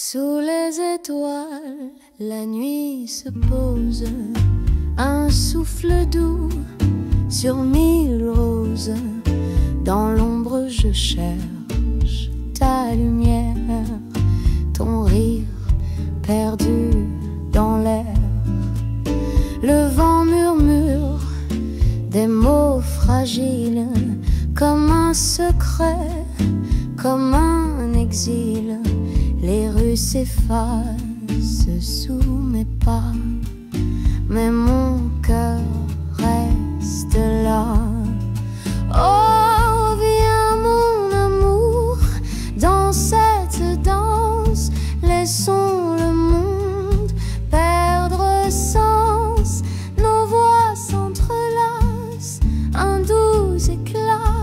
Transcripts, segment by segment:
Sous les étoiles, la nuit se pose, un souffle doux sur 1000 roses. Dans l'ombre je cherche ta lumière, ton rire perdu dans l'air. Le vent murmure des mots fragiles, comme un secret, comme un exil. Les rues s'effacent sous mes pas, mais mon cœur reste là. Oh, viens mon amour, dans cette danse, laissons le monde perdre sens. Nos voix s'entrelacent, un doux éclat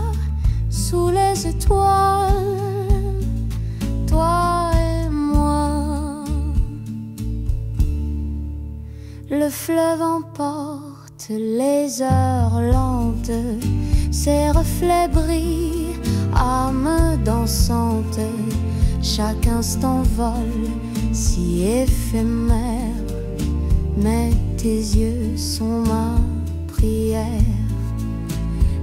sous les étoiles. Toi et moi, le fleuve emporte les heures lentes, ses reflets brillent, âme dansante. Chaque instant vole, si éphémère, mais tes yeux sont ma prière.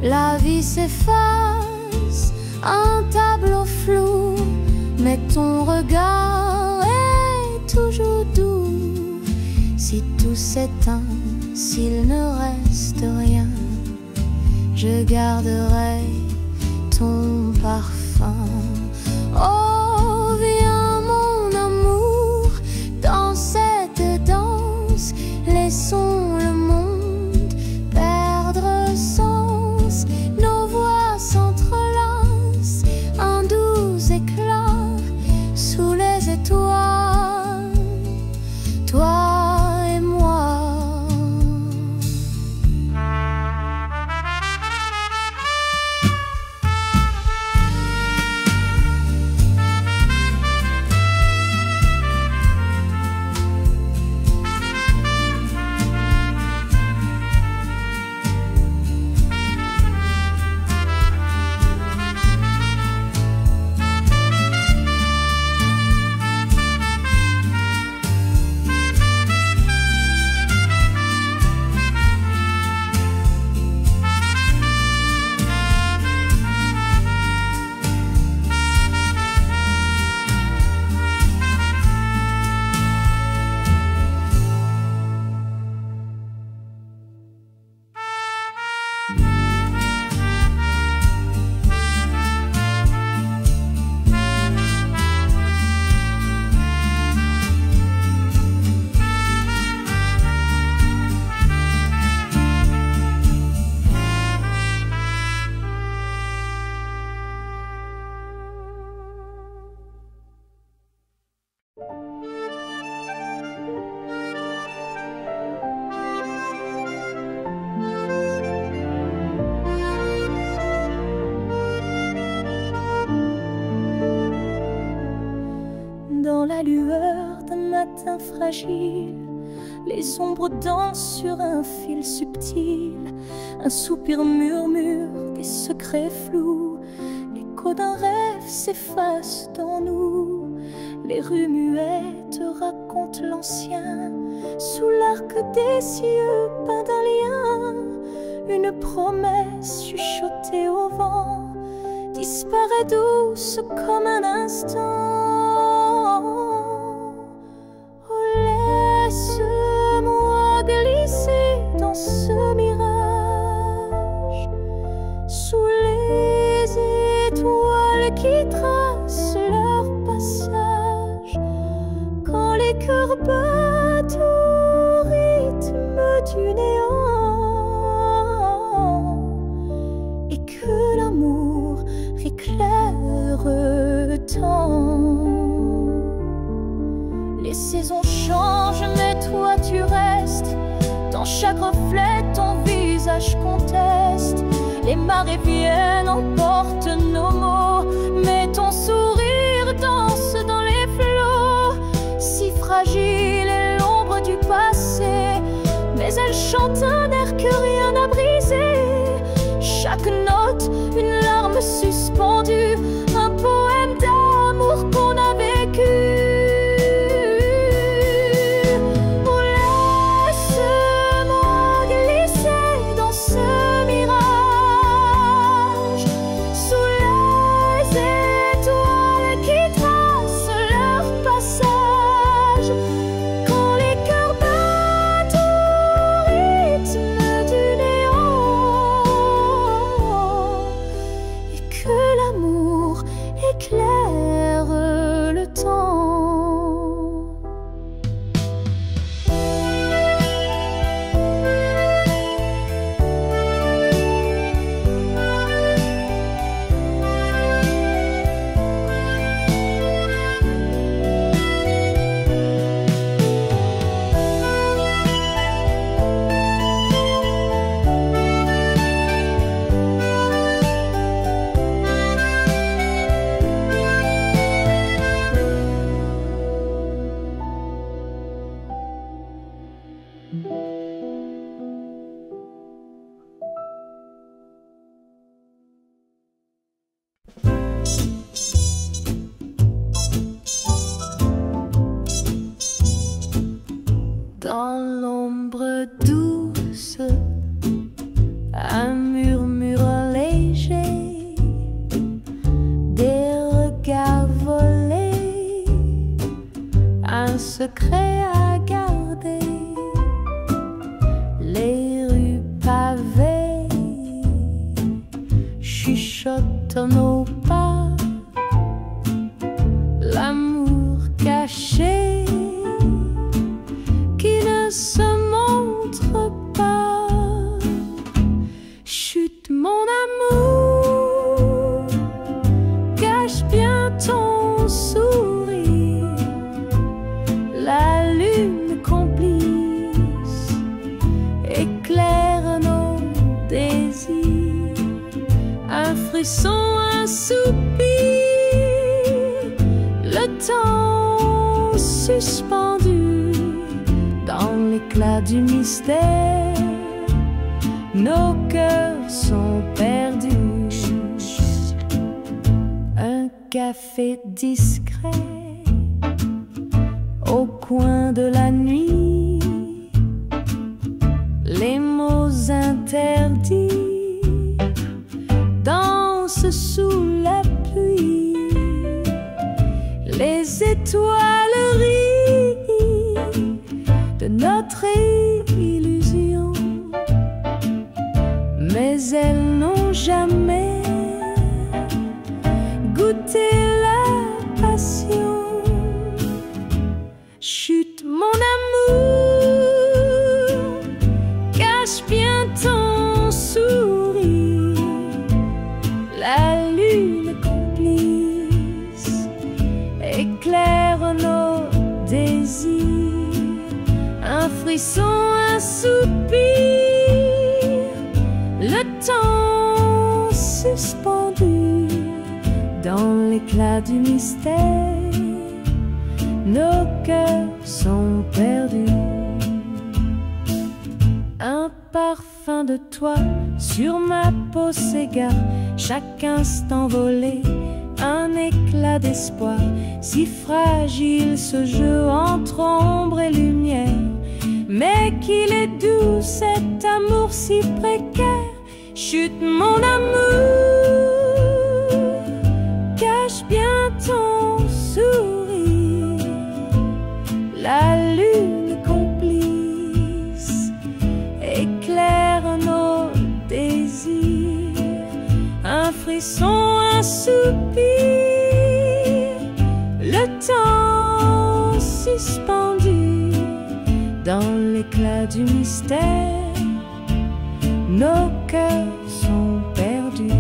La vie s'efface, un tableau flou, mais ton regard est toujours doux. Si tout s'éteint, s'il ne reste rien, je garderai ton parfum. Oh, viens mon amour, dans cette danse, laissons le monde perdre sens. Nos voix s'entrelacent, un doux éclat sous les étoiles. Toi et moi. Dans la lueur d'un matin fragile, les ombres dansent sur un fil subtil. Un soupir murmure des secrets flous, l'écho d'un rêve s'efface dans nous. Les rues muettes racontent l'ancien, sous l'arc des cieux peint d'un lien. Une promesse chuchotée au vent disparaît douce comme un instant. Laisse-moi glisser dans ce mirage, sous les étoiles qui tracent leur passage. Quand les cœurs battent au rythme du néant, et que l'amour éclaire tant. Les saisons changent, mais toi tu restes. Dans chaque reflet, ton visage conteste. Les marées viennent, emportent nos mots, mais ton sourire danse dans les flots. Si fragile est l'ombre du passé, mais elle chante un air que rien n'a brisé. Chaque note, une larme suspendue, un poème d'amour qu'on a vécu. un secret à garder. Les rues pavées chuchotent nos pas, l'amour caché qui ne se montre pas. Chut, mon amour, cache bien ton sourire. La lune complice éclaire nos désirs. Un frisson, un soupir, le temps suspendu dans l'éclat du mystère. Nos cœurs sont perdus. Un café discret au coin de la nuit, les mots interdits dansent sous la pluie. Les étoiles rient de notre illusion, mais elles n'ont jamais goûté la passion. Chut, mon amour, cache bien ton sourire. La lune complice éclaire nos désirs. Un frisson, un soupir, le temps suspendu dans l'éclat du mystère. Nos cœurs sont perdus. Un parfum de toi sur ma peau s'égare, chaque instant volé, un éclat d'espoir. Si fragile ce jeu entre ombre et lumière, mais qu'il est doux cet amour si précaire. Chut, mon amour, cache bien ton sourire. La lune complice éclaire nos désirs. Un frisson, un soupir, le temps suspendu dans l'éclat du mystère. Nos cœurs sont perdus.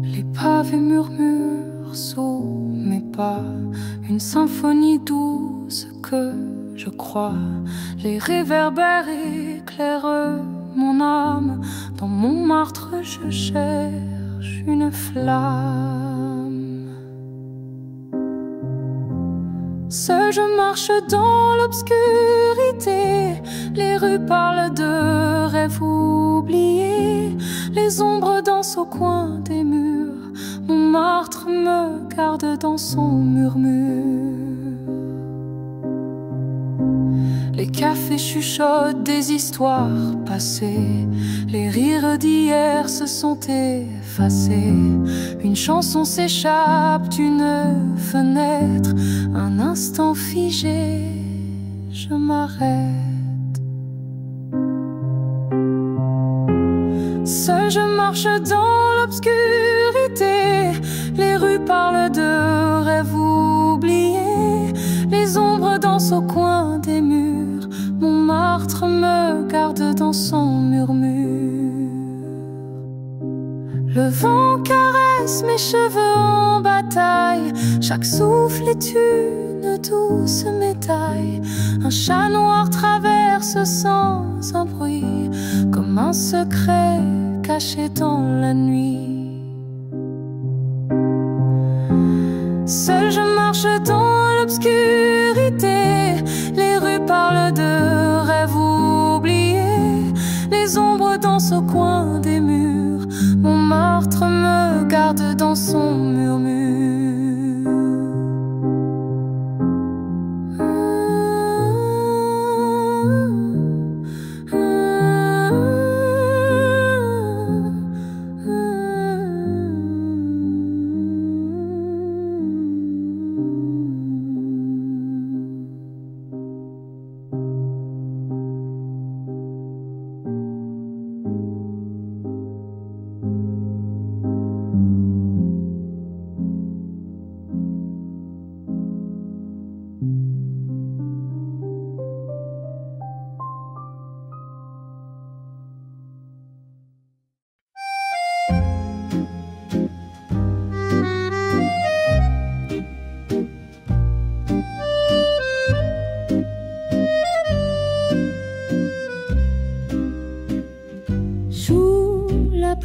Les pavés murmurent sous mes pas, une symphonie douce que je crois. Les réverbères éclairent mon âme. Dans Montmartre je cherche une flamme. Seul je marche dans l'obscurité. Les rues parlent de rêves oubliés. Les ombres dansent au coin des murs. Montmartre me garde dans son murmure. Les cafés chuchotent des histoires passées. Les rires d'hier se sont effacés. Une chanson s'échappe d'une fenêtre. Un instant figé, je m'arrête. Seul je marche dans l'obscurité. Les rues parlent de rêves oubliés. Les ombres dansent au coin des murs. Montmartre me garde dans son murmure. Le vent caresse mes cheveux en bataille. Chaque souffle est une douce médaille. Un chat noir traverse sans un bruit, comme un secret caché dans la nuit. Seul je marche dans l'obscurité. Les rues parlent de rêves oubliés. Les ombres dansent au coin des murs. Montmartre me garde dans son murmure.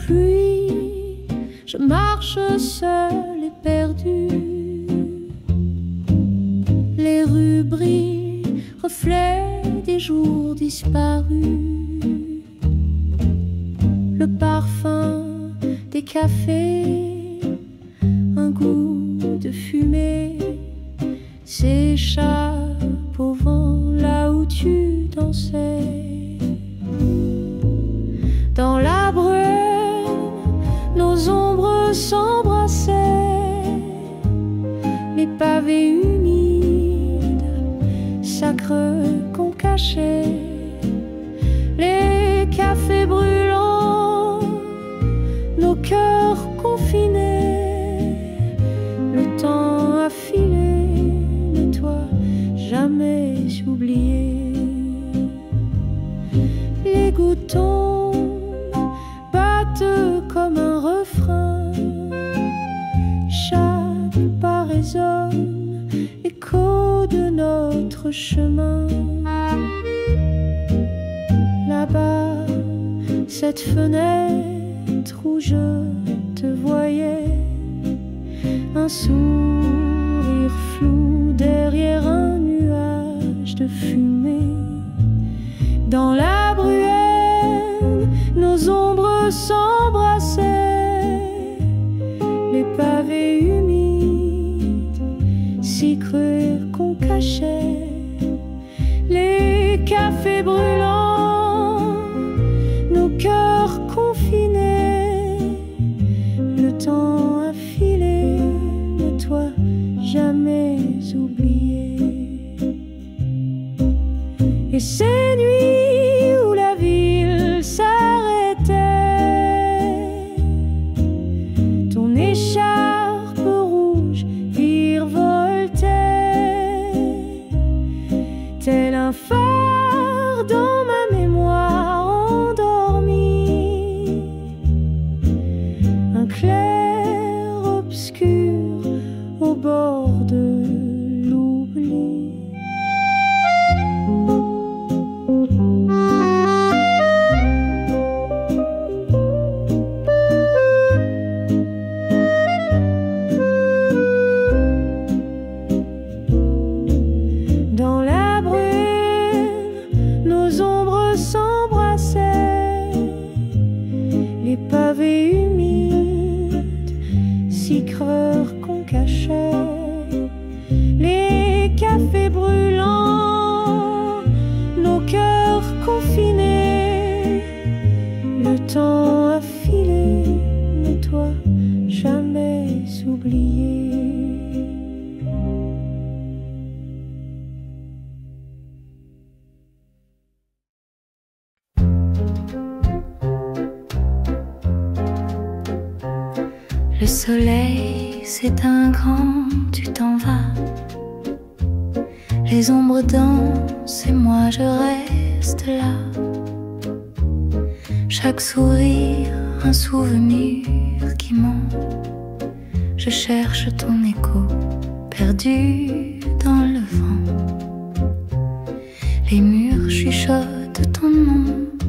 Pluie, je marche seule et perdue. Les rues brillent, reflets des jours disparus. Le parfum des cafés, un goût de fumée s'échappe au vent là où tu dansais. Dans la brume, nos ombres s'embrassaient, les pavés humides, sacres qu'on cachait, les cafés brûlants, nos cœurs confinés. Le temps a filé, mais toi jamais oublié. Les gouttes comme un refrain, chaque pas résonne, écho de notre chemin. Là-bas, cette fenêtre où je te voyais, un sourire flou derrière un nuage de fumée. Dans la bruelle, nos ombres s'embrassaient, les pavés humides si cruels qu'on cachait, les cafés brûlants, nos cœurs confinés. Le temps a filé, mais toi jamais oublié. Et ces nuits où la ville s'arrêtait, ton écharpe rouge virevoltait, tel un phare dans ma mémoire endormie, un clair obscur au bord de l'oubli. Dans la brume, nos ombres s'embrassaient, les pavés humides, si creux qu'on cachait, les cafés brûlants, nos cœurs confinés. Le temps a filé, mais toi jamais oublié. Le soleil s'éteint grand, tu t'en vas. Les ombres dansent et moi je reste là. Chaque sourire, un souvenir qui monte. Je cherche ton écho, perdu dans le vent. Les murs chuchotent ton nom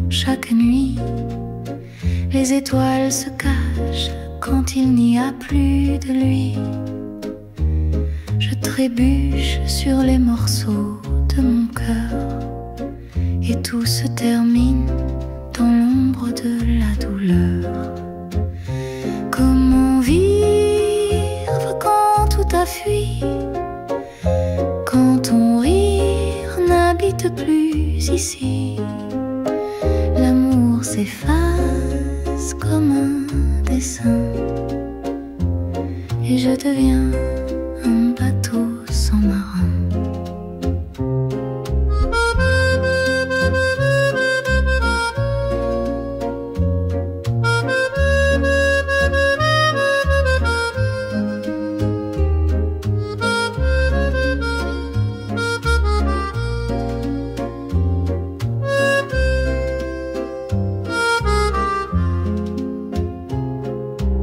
chaque nuit. Les étoiles se cachent quand il n'y a plus de lui. Je trébuche sur les morceaux de mon cœur et tout se termine dans l'ombre de la douleur. Comment vivre s'enfuit, quand ton rire n'habite plus ici, l'amour s'efface comme un dessin, et je deviens un bateau sans marin.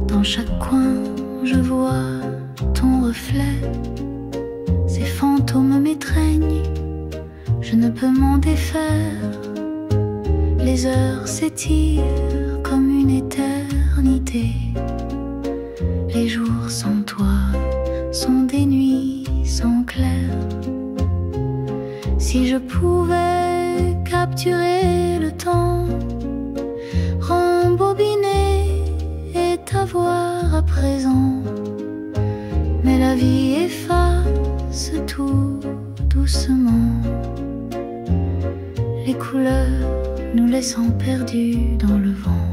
Dans chaque coin, je vois ton reflet. Ces fantômes m'étreignent, je ne peux m'en défaire. Les heures s'étirent comme une éternité. Les jours sans toi sont des nuits sans clair. Si je pouvais capturer le temps, rembobiner et t'avoir à présent, mais la vie efface tout doucement, les couleurs nous laissant perdus dans le vent.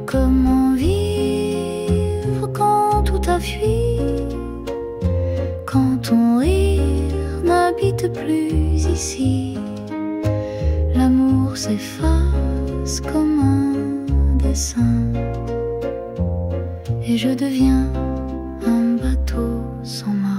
Comment vivre quand tout a fui, quand ton rire n'habite plus ici, l'amour s'efface comme un dessin, et je deviens un bateau sans marin.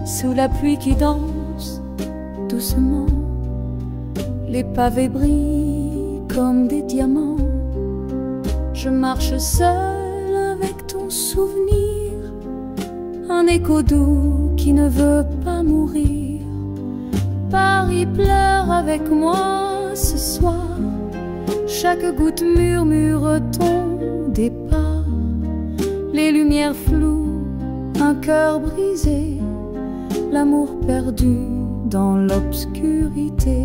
Sous la pluie qui danse doucement, les pavés brillent comme des diamants. Je marche seule avec ton souvenir, un écho doux qui ne veut pas mourir. Paris pleure avec moi ce soir, chaque goutte murmure ton départ. Les lumières floues, un cœur brisé, l'amour perdu dans l'obscurité.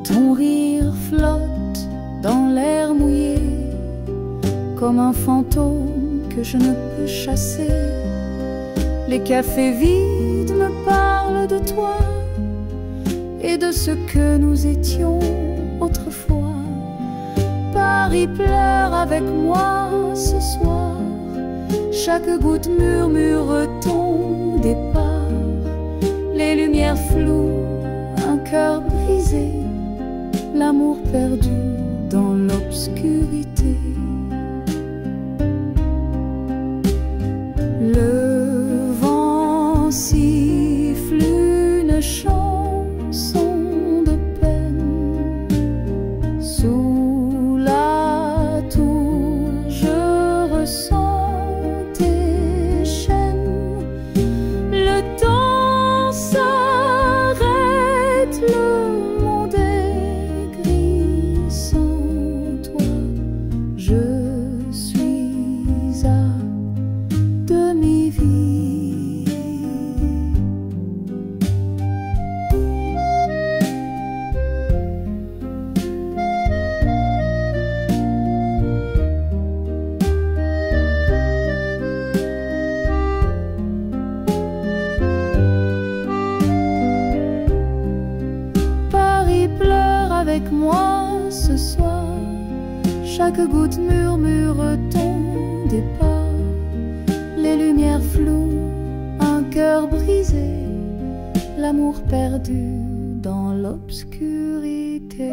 Ton rire flotte dans l'air mouillé, comme un fantôme que je ne peux chasser. Les cafés vides me parlent de toi et de ce que nous étions autrefois. Paris pleure avec moi ce soir, chaque goutte murmure ton départ. Les lumières floues, un cœur brisé, l'amour perdu dans l'obscurité. Le vent siffle une chanson de peine. Sous la tour, je ressens tes chaînes. Le temps s'arrête, le monde est gris sans toi. Je suis à demi-vie. Paris pleure avec moi ce soir, chaque goutte murmure ton départ. Les lumières floues, un cœur brisé, l'amour perdu dans l'obscurité.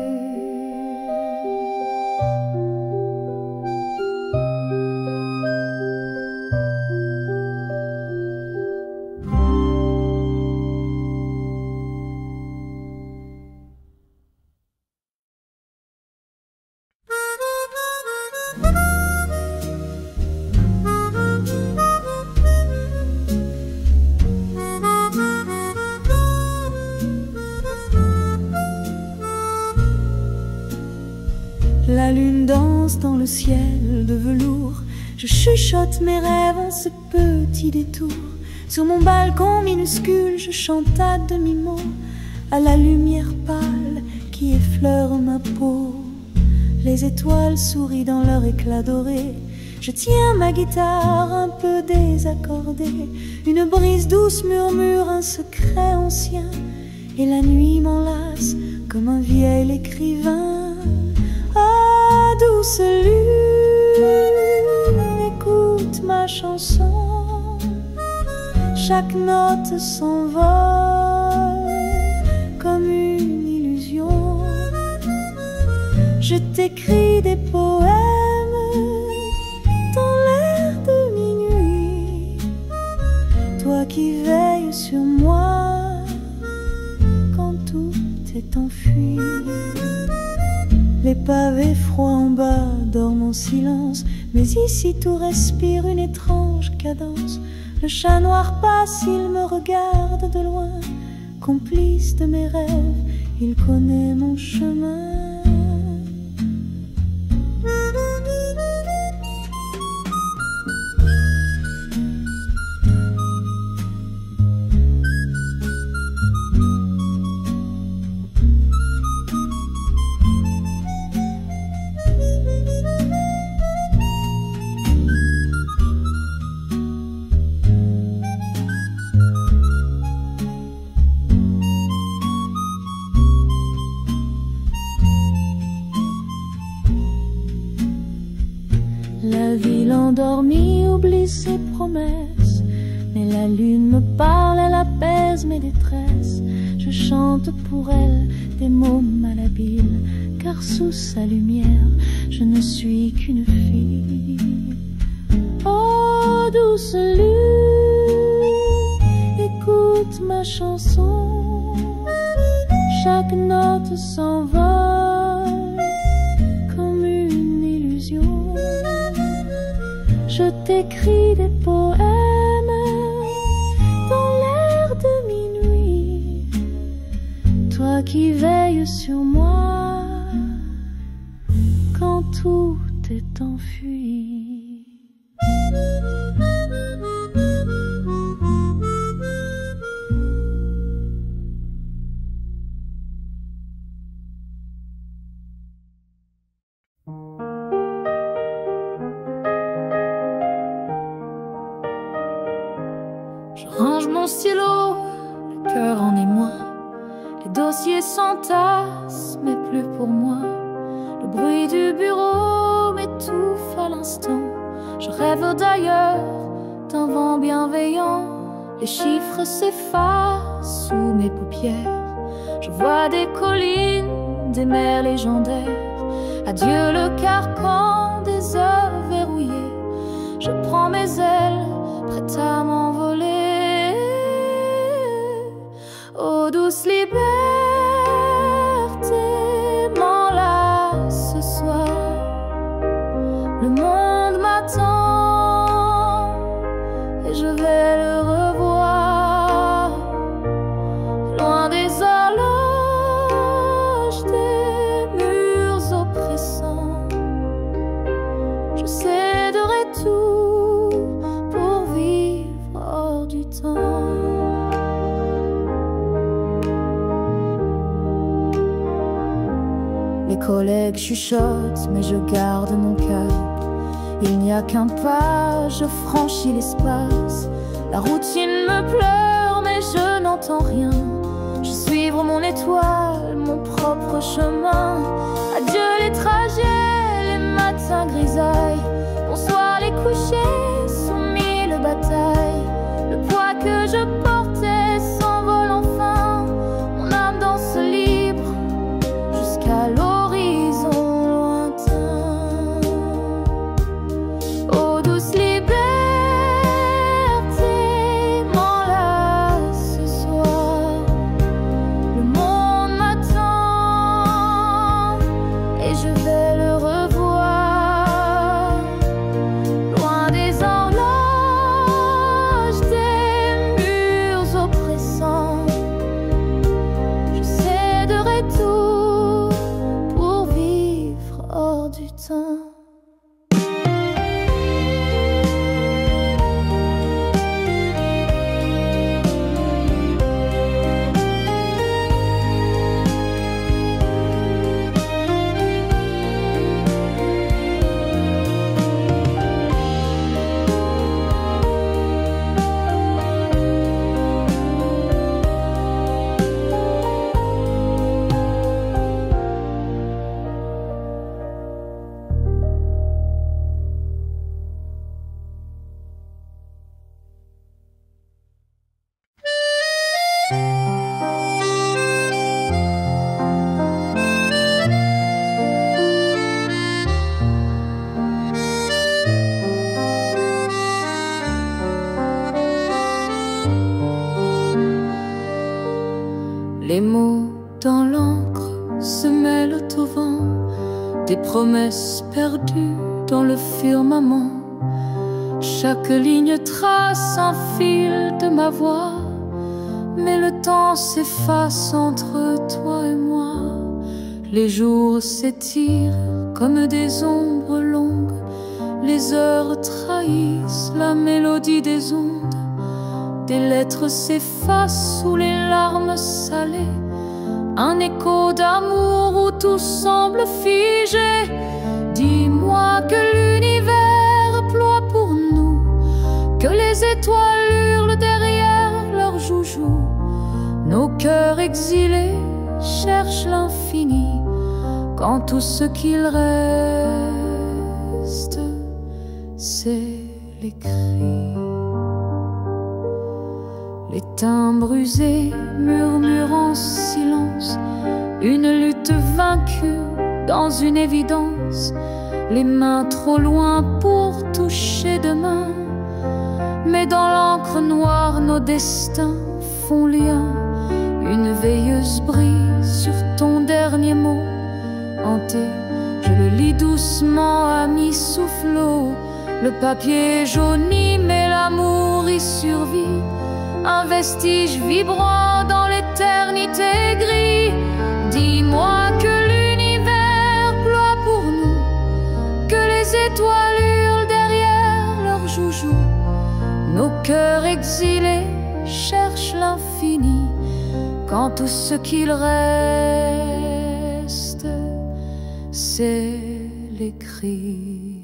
lune danse dans le ciel de velours. Je chuchote mes rêves en ce petit détour. Sur mon balcon minuscule, je chante à demi-mot à la lumière pâle qui effleure ma peau. Les étoiles sourient dans leur éclat doré. Je tiens ma guitare un peu désaccordée. Une brise douce murmure un secret ancien. Et la nuit m'enlace comme un vieil écrivain. Ah, douce lune, écoute ma chanson. Chaque note s'envole comme une illusion. Je t'écris des poèmes dans l'air de minuit. Toi qui veilles sur moi quand tout est enfui. Les pavés froids en bas dorment en silence, mais ici tout respire une étrange cadence. Le chat noir passe, il me regarde de loin. Complice de mes rêves, il connaît mon chemin. La ville endormie oublie ses promesses, mais la lune me parle, elle apaise mes détresses. Je chante pour elle des mots malhabiles, car sous sa lumière, je ne suis qu'une fille. Oh, douce lune, écoute ma chanson. Chaque note s'envole comme une illusion. Je t'écris des poèmes dans l'air de minuit. Toi qui veilles sur moi quand tout est enfui. Range mon stylo, le cœur en émoi. Les dossiers s'entassent, mais plus pour moi. Le bruit du bureau m'étouffe à l'instant. Je rêve d'ailleurs, d'un vent bienveillant. Les chiffres s'effacent sous mes paupières. Je vois des collines, des mers légendaires. Adieu le carcan des heures verrouillées. Je prends mes ailes, prête à m'envoler. Oh douce liberté, m'enlace ce soir. Le monde m'attend et je vais le revoir. Loin des horloges, des murs oppressants, je céderai tout pour vivre hors du temps. Les collègues chuchotent, mais je garde mon cap. Il n'y a qu'un pas, je franchis l'espace. La routine me pleure, mais je n'entends rien. Je suivre mon étoile, mon propre chemin. Adieu les trajets, les matins grisailles. Bonsoir les couchers sous mille batailles. Le poids que je portais s'envole enfin. Mon âme danse libre jusqu'à l'eau. Les mots dans l'encre se mêlent au vent, des promesses perdues dans le firmament. Chaque ligne trace un fil de ma voix, mais le temps s'efface entre toi et moi. Les jours s'étirent comme des ombres longues, les heures trahissent la mélodie des ondes. Des lettres s'effacent sous les larmes salées, un écho d'amour où tout semble figé. Dis-moi que l'univers ploie pour nous, que les étoiles hurlent derrière leurs joujoux. Nos cœurs exilés cherchent l'infini, quand tout ce qu'il reste, c'est les cris. Les timbres usés murmurent en silence, une lutte vaincue dans une évidence. Les mains trop loin pour toucher demain, mais dans l'encre noire nos destins font lien. Une veilleuse brille sur ton dernier mot hanté, je le lis doucement à mi-soufflot. Le papier jauni mais l'amour y survit, un vestige vibrant dans l'éternité gris. Dis-moi que l'univers ploie pour nous, que les étoiles hurlent derrière leurs joujoux. Nos cœurs exilés cherchent l'infini, quand tout ce qu'il reste, c'est les cris.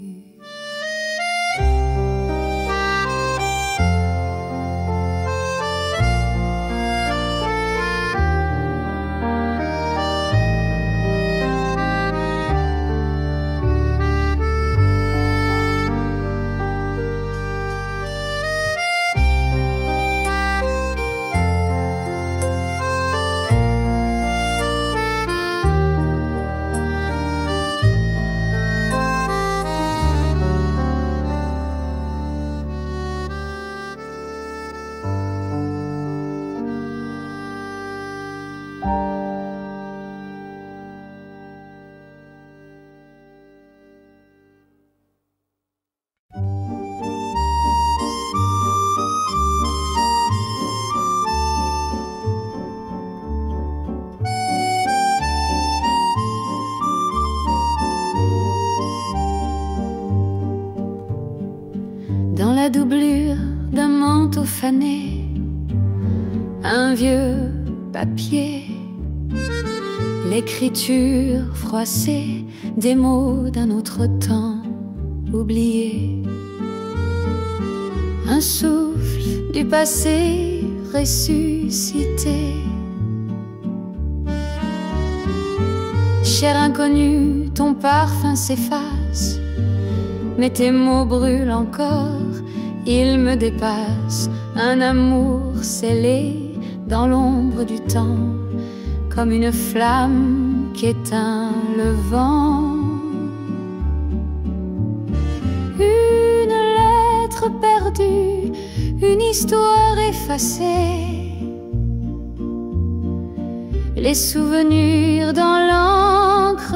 Dans la doublure d'un manteau fané, un vieux papier, l'écriture froissée des mots d'un autre temps oublié. Un souffle du passé ressuscité. Cher inconnu, ton parfum s'efface, mais tes mots brûlent encore, ils me dépassent. Un amour scellé dans l'ombre du temps, comme une flamme qui éteint le vent. Une lettre perdue, une histoire effacée, les souvenirs dans l'encre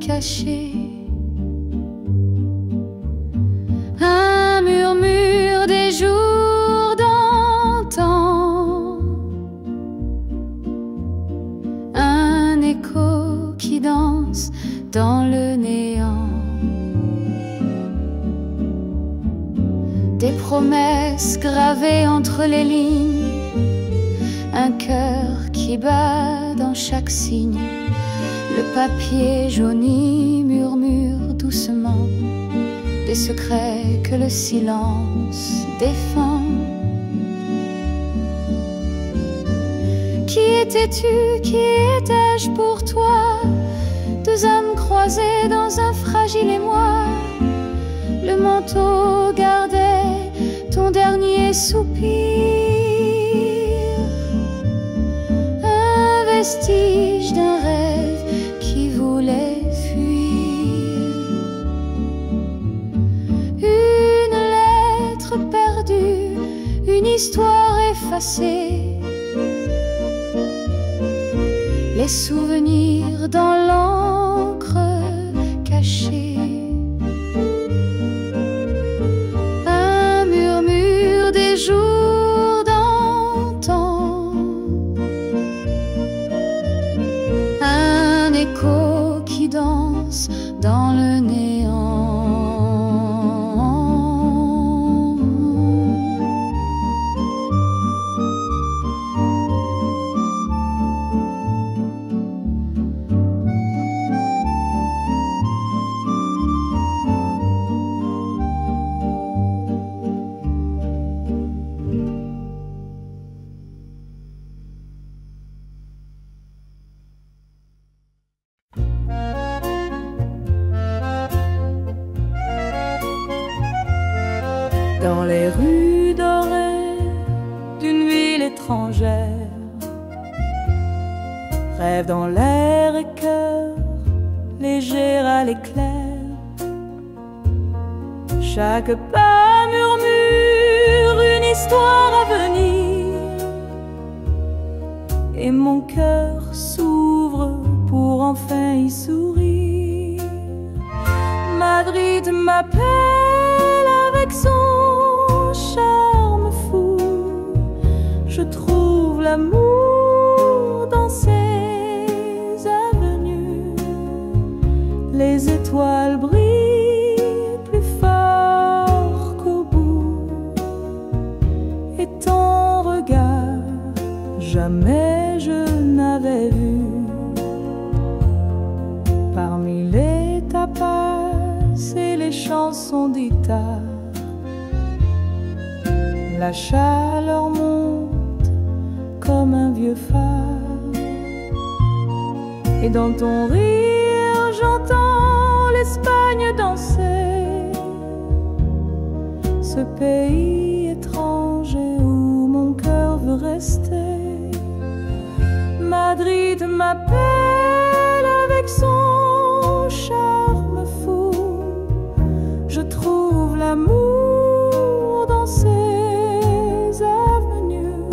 cachée. Un murmure des jours d'antan, un écho qui danse dans le néant. Des promesses gravées entre les lignes, un cœur qui bat dans chaque signe. Le papier jauni murmure doucement des secrets que le silence défend. Qui étais-tu, qui étais-je pour toi? Deux âmes croisées dans un fragile émoi. Le manteau gardait ton dernier soupir, un vestige d'un rêve qui voulait fuir. Une lettre perdue, une histoire effacée, les souvenirs dans l'encre cachée. Un murmure des jours d'antan, un écho qui danse dans le néant. Dans les rues dorées d'une ville étrangère, rêve dans l'air et cœur léger à l'éclair. Chaque pas murmure une histoire à venir, et mon cœur s'ouvre pour enfin y sourire. Madrid m'appelle avec son charme fou. Je trouve l'amour dans ses avenues. Les étoiles brillent plus fort qu'au bout, et ton regard jamais je n'avais vu. Parmi les tapas et les chansons d'Ita, la chaleur monte comme un vieux phare, et dans ton rire j'entends l'Espagne danser, ce pays étranger où mon cœur veut rester. Madrid m'appelle avec son charme fou. Je trouve l'amour dans ses avenues.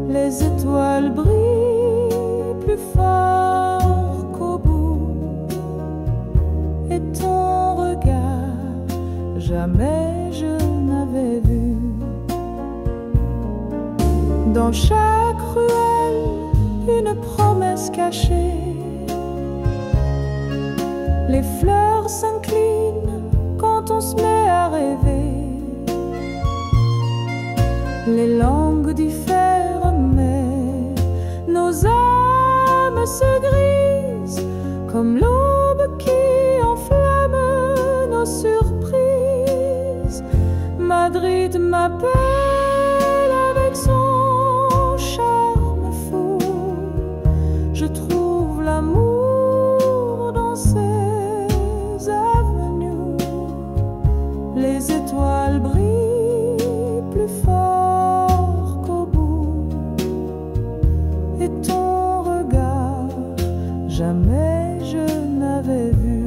Les étoiles brillent plus fort qu'au bout, et ton regard jamais je n'avais vu. Dans chaque ruelle une promesse cachée, les fleurs s'inclinent quand on se met à rêver. Les langues diffèrent mais nos âmes se grisent, comme l'aube qui enflamme nos surprises. Madrid m'appelle avec son charme fou. Je trouve l'amour dans ses avenues. Les étoiles brillent plus fort qu'au bout, et ton regard jamais je n'avais vu.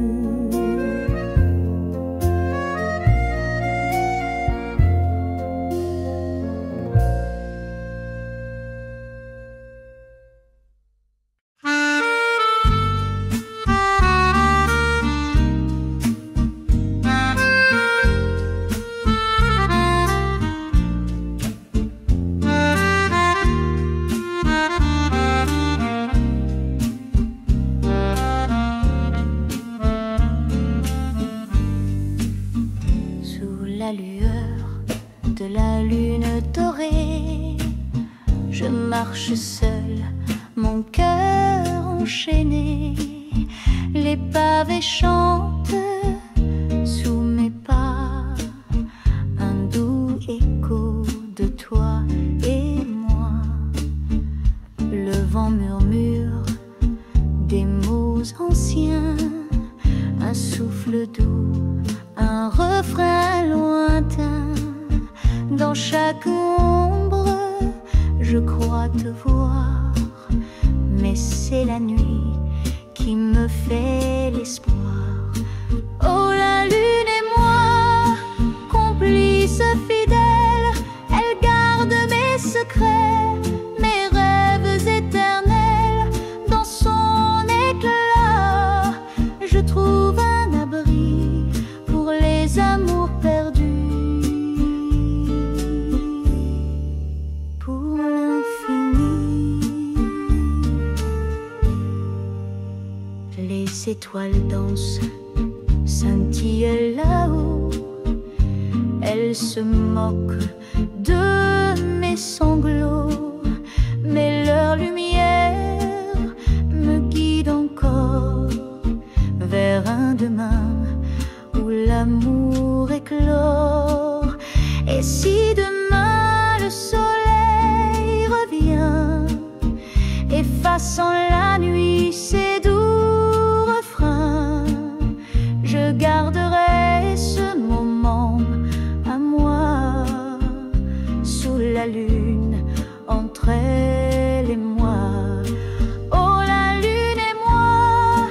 La lueur de la lune dorée, je marche seule, mon cœur enchaîné. Les pavés chantent sous mes pas, un doux écho de toi et moi. Le vent murmure des mots anciens, un souffle doux, un refrain lointain. Dans chaque ombre, je crois te voir, mais c'est la nuit qui me fait l'espoir. Oh, la lune et moi, complices fidèles, elle garde mes secrets, mes rêves éternels. étoiles dansent, scintillent là-haut. Elles se moquent de mes sanglots, mais leur lumière me guide encore vers un demain où l'amour éclore. Et si demain le soleil revient, effaçant la nuit ses doux refrains, je garderai ce moment à moi, sous la lune, entre elle et moi. Oh, la lune et moi,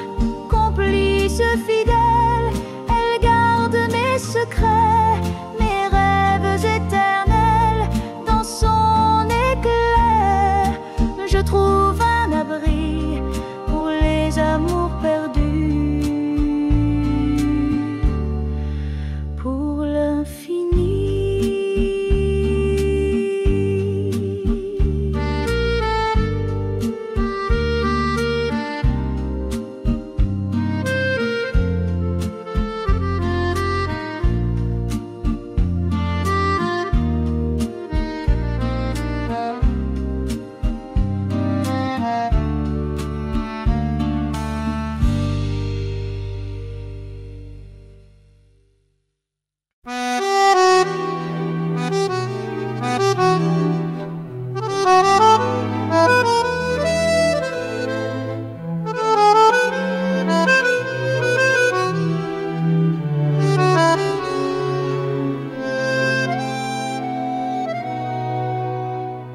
complices fidèles, elle garde mes secrets, mes rêves éternels. Dans son éclair, je trouve un abri pour les amours perdus, pour l'infini.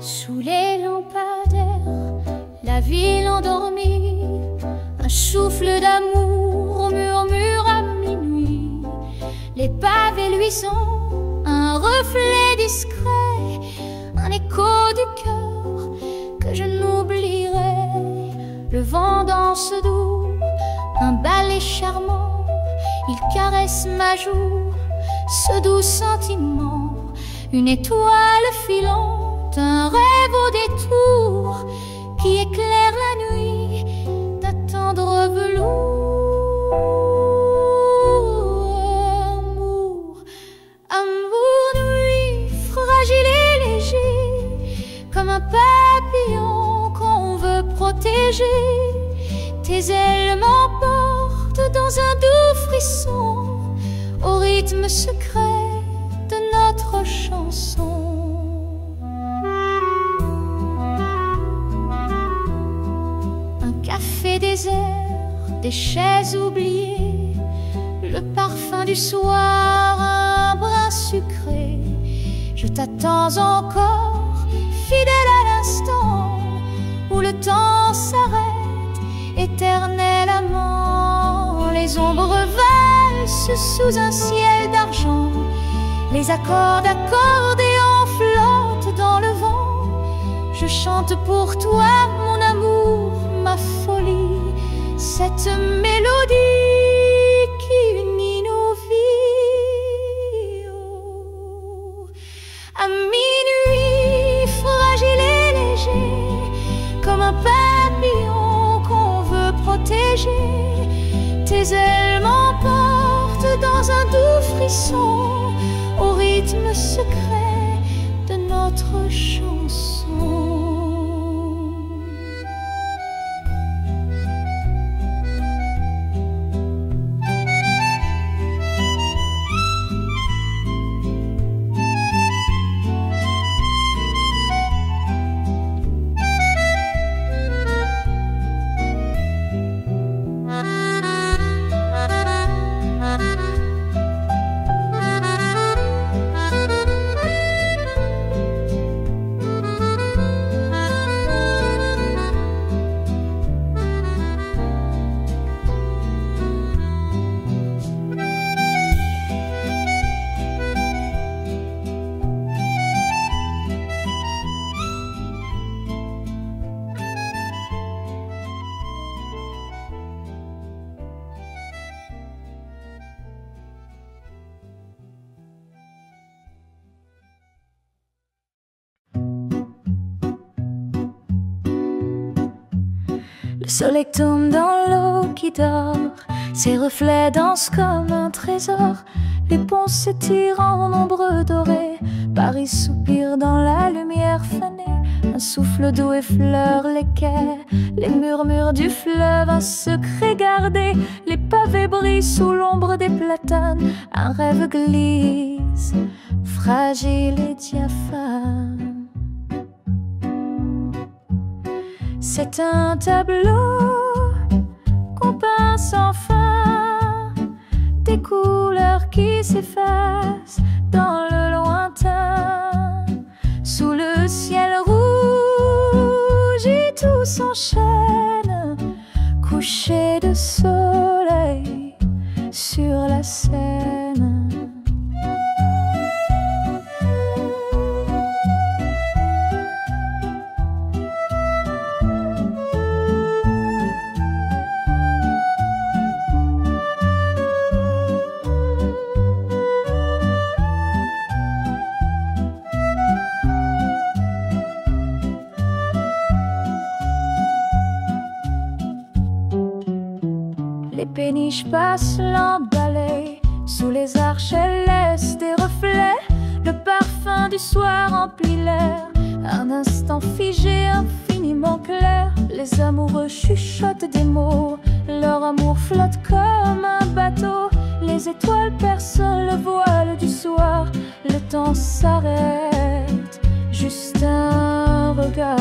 Sous les lampadaires, la ville endormie, un souffle d'amour murmure à minuit. Les pavés lui sont un reflet discret, un écho du cœur que je n'oublierai. Le vent danse doux, un ballet charmant, il caresse ma joue, ce doux sentiment, une étoile filante, un rêve au détour qui éclaire la nuit d'un tendre velours. Amour, amour, nuit, fragile et léger, comme un papillon qu'on veut protéger. Tes ailes m'emportent dans un doux frisson, au rythme secret de notre chanson. Café désert, des chaises oubliées, le parfum du soir, un brin sucré. Je t'attends encore, fidèle à l'instant où le temps s'arrête, éternel amant. Les ombres valsent sous un ciel d'argent, les accords d'accordéon flottent dans le vent. Je chante pour toi, mon amour, ma folie, cette mélodie qui unit nos vies. Oh, à minuit, fragile et léger, comme un papillon qu'on veut protéger. Tes ailes m'emportent dans un doux frisson, au rythme secret de notre chanson. Le soleil tombe dans l'eau qui dort, ses reflets dansent comme un trésor. Les ponts s'étirent en ombre dorée, Paris soupire dans la lumière fanée. Un souffle d'eau effleure les quais, les murmures du fleuve, un secret gardé. Les pavés brillent sous l'ombre des platanes, un rêve glisse, fragile et diaphane. C'est un tableau qu'on peint sans fin, des couleurs qui s'effacent dans le lointain. Sous le ciel rouge et tout s'enchaîne, coucher de soleil sur la Seine. Les péniches passent l'emballée, sous les arches elles laissent des reflets. Le parfum du soir emplit l'air, un instant figé, infiniment clair. Les amoureux chuchotent des mots, leur amour flotte comme un bateau. Les étoiles percent le voile du soir, le temps s'arrête, juste un regard.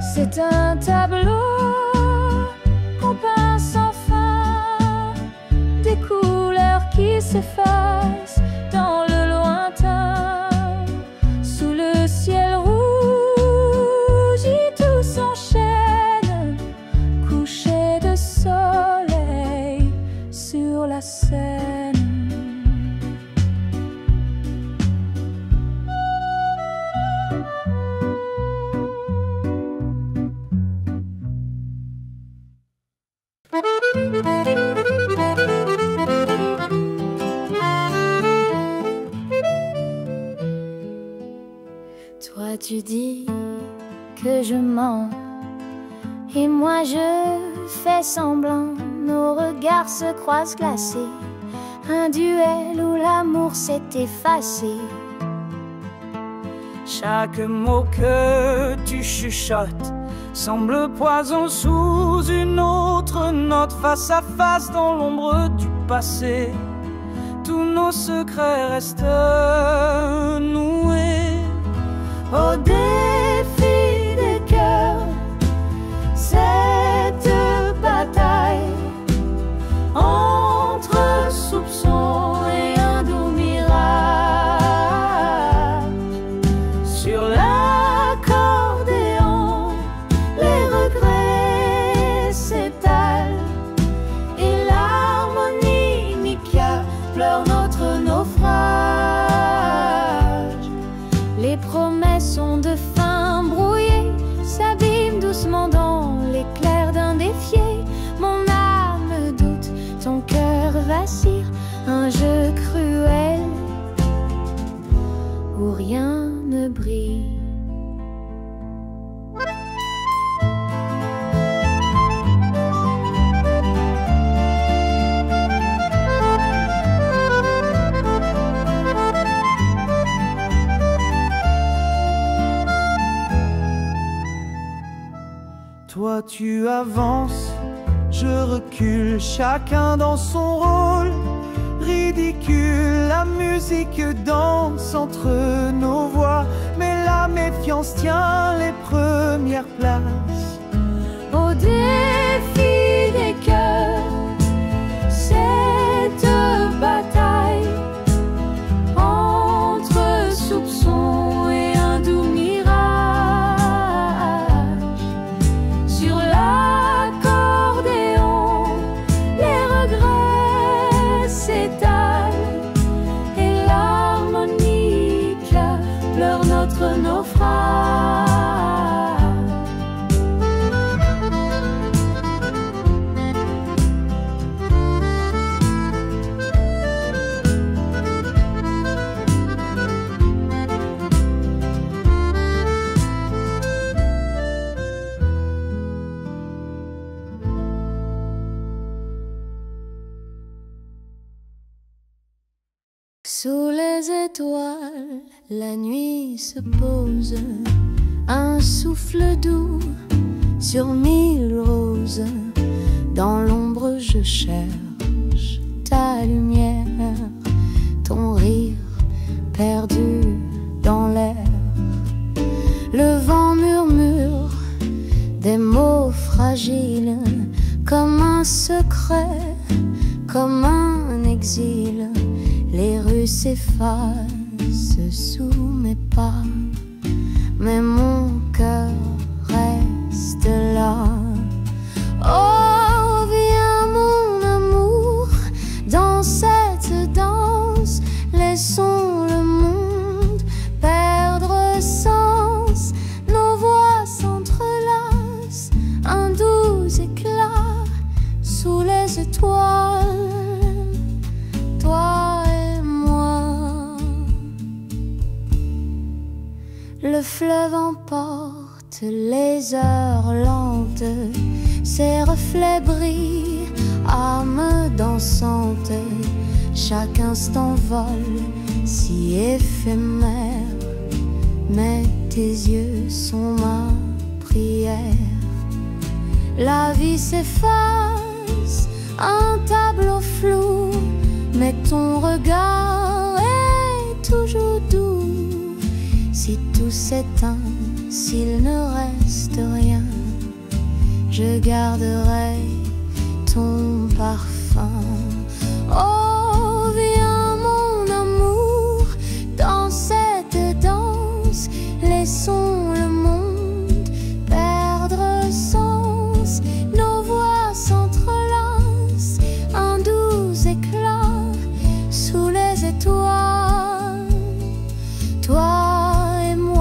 C'est un tableau qu'on peint sans fin, des couleurs qui s'effacent dans le lointain. Sous le ciel rouge et tout s'enchaîne, coucher de soleil sur la Seine. Toi tu dis que je mens, et moi je fais semblant. Nos regards se croisent glacés, un duel où l'amour s'est effacé. Chaque mot que tu chuchotes semble poison sous une autre note. Face à face dans l'ombre du passé, tous nos secrets restent noués. Au défi des cœurs, cette bataille entre soupçons et un doux mirage. Sur l'accordéon, les regrets s'étalent, et l'harmonie Mika pleure notre naufrage. Les promesses sont de fin brouillées, s'abîment doucement dans l'éclair d'un défié. Mon âme doute, ton cœur vacille, un jeu cruel où rien ne brille. Toi tu avances, je recule, chacun dans son rôle. Ridicule, la musique danse entre nos voix, mais la méfiance tient les premières places. Au défi des cœurs, cette bataille entre soupçons et un doux mirage. Sur l'accordéon, les regrets naufrage. Sous les étoiles, la nuit se pose, un souffle doux sur 1000 roses. Dans l'ombre je cherche ta lumière, ton rire perdu dans l'air. Le vent murmure des mots fragiles, comme un secret, comme un exil. Les rues s'effacent sous mes pas, mais mon cœur reste là. Oh, viens mon amour, dans cette danse, laissons le monde perdre sens. Nos voix s'entrelacent, un doux éclat sous les étoiles. Toi et moi, le fleuve emporte les heures lentes, ses reflets brillent, âme dansante. Chaque instant vole, si éphémère, mais tes yeux sont ma prière. La vie s'efface, un tableau flou, mais ton regard est toujours doux. Si tout s'éteint, s'il ne reste rien, je garderai ton parfum. Oh, viens mon amour, dans cette danse, laissons le monde perdre sens. Nos voix s'entrelacent, un doux éclat sous les étoiles, toi et moi.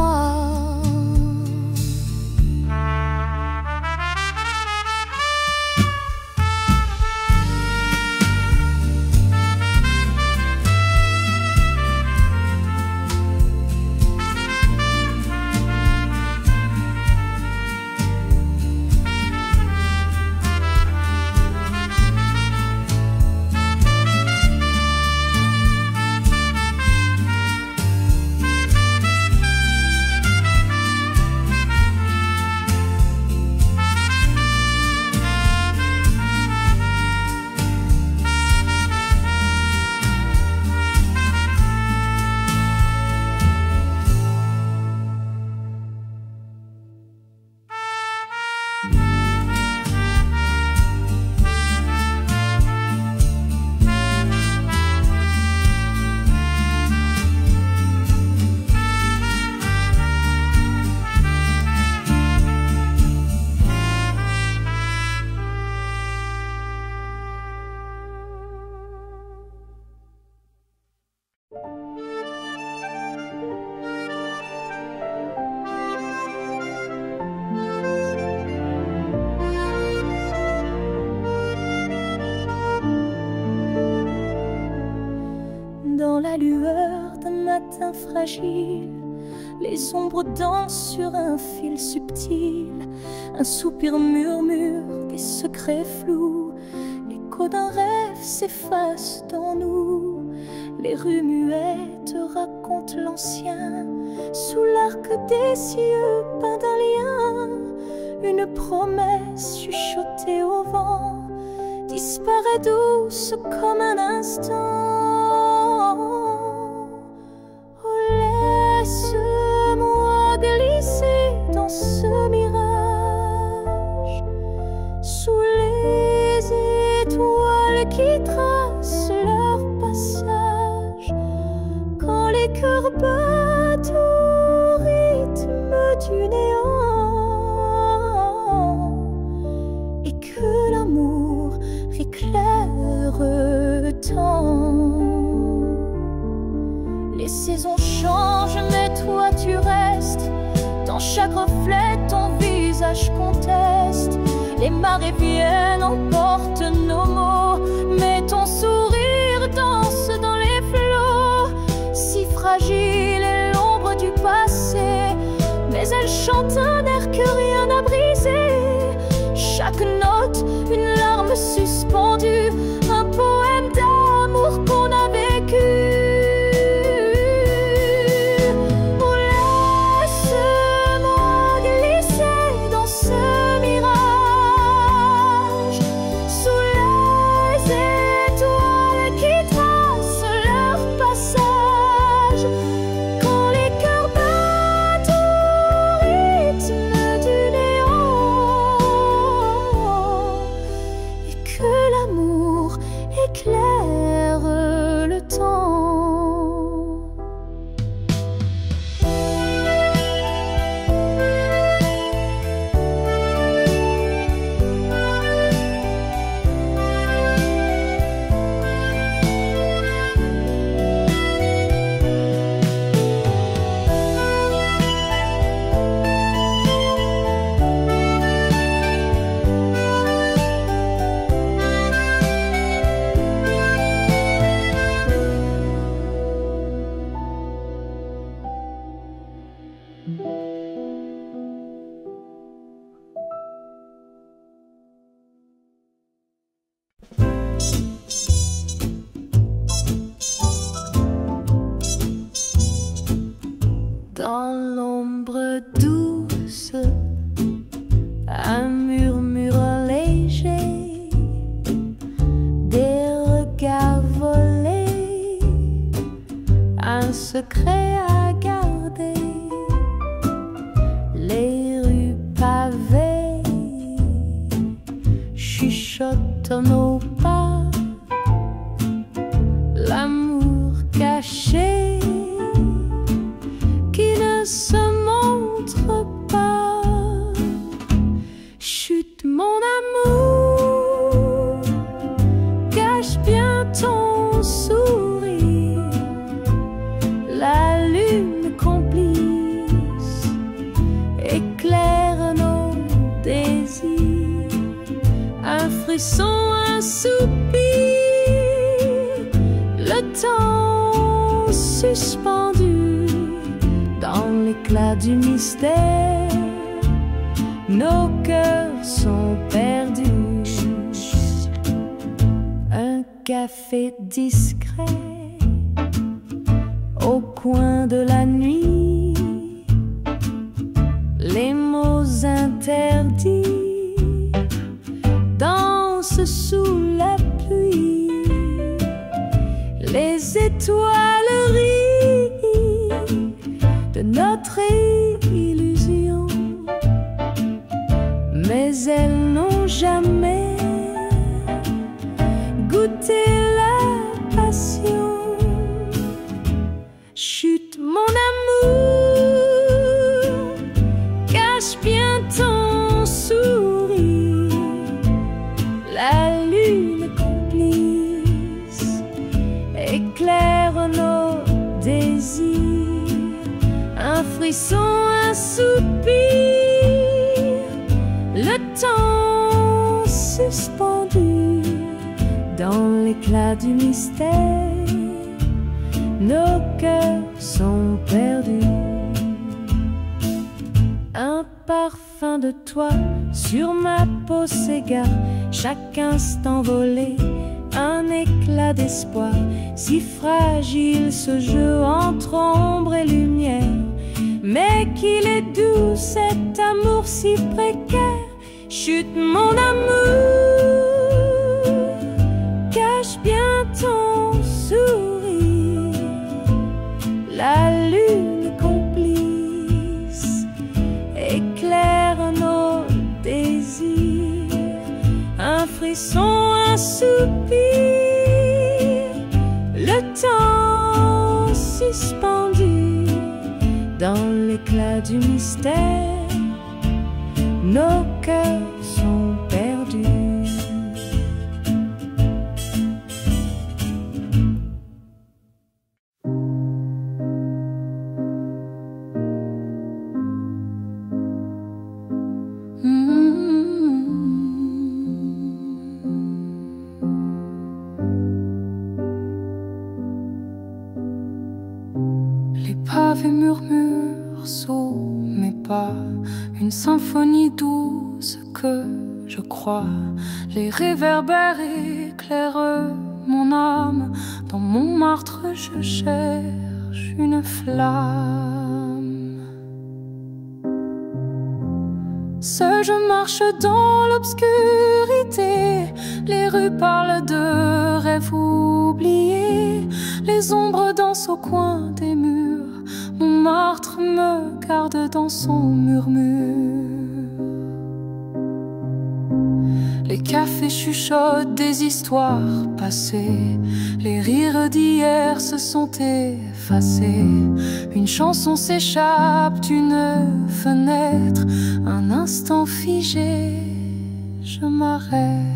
Dans la lueur d'un matin fragile, les ombres dansent sur un fil subtil. Un soupir murmure des secrets flous, l'écho d'un rêve s'efface dans nous. Les rues muettes racontent l'ancien, sous l'arc des cieux peint d'un lien. Une promesse chuchotée au vent disparaît douce comme un instant. Laisse-moi glisser dans ce mirage, sous les étoiles qui tracent leur passage. Quand les cœurs battent au rythme du néant, et que l'amour éclaire tant. Les saisons changent, mais toi tu restes, chaque reflet ton visage conteste. Les marées viennent, emportent nos mots, mais ton sourire danse dans les flots. Si fragile est l'ombre du passé, mais elle chante un air que rien n'a brisé. Chaque note, une larme suspendue, un poème d'amour qu'on a vécu. Dans l'ombre douce, un murmure léger, des regards volés, un secret à garder. Les rues pavées chuchotent nos pas, l'amour caché qui ne se montre pas. Chut, mon amour, cache bien ton sourire. La lune complice éclaire nos désirs. Un frisson, un soupir, le temps suspendu dans l'éclat du mystère. Nos cœurs sont perdus. Un café discret au coin de la nuit, les mots interdits dansent sous la pluie. Les étoiles rient de notre illusion, mais elles n'ont jamais goûté la passion. Chut, mon amour, cache bien ton sourire. La lune complice éclaire nos désirs. Un frisson, un soupir, le temps suspendu dans l'éclat du mystère. Nos cœurs sont perdus. Un parfum de toi sur ma peau s'égare, chaque instant volé, un éclat d'espoir. Si fragile ce jeu entre ombre et lumière, mais qu'il est doux cet amour si précaire. Chut, mon amour, cache bien ton sourire. La lune complice éclaire nos désirs. Un frisson, un soupir, le temps suspendu dans l'éclat du mystère. Nos cœurs sont perdus. pavés murmurent sous mes pas, une symphonie douce que je crois. Les réverbères éclairent mon âme. Dans Montmartre je cherche une flamme. Seul je marche dans l'obscurité. Les rues parlent de rêves oubliés. Les ombres dansent au coin des murs. Montmartre me garde dans son murmure. Les cafés chuchotent des histoires passées. Les rires d'hier se sont effacés. Une chanson s'échappe d'une fenêtre. Un instant figé, je m'arrête.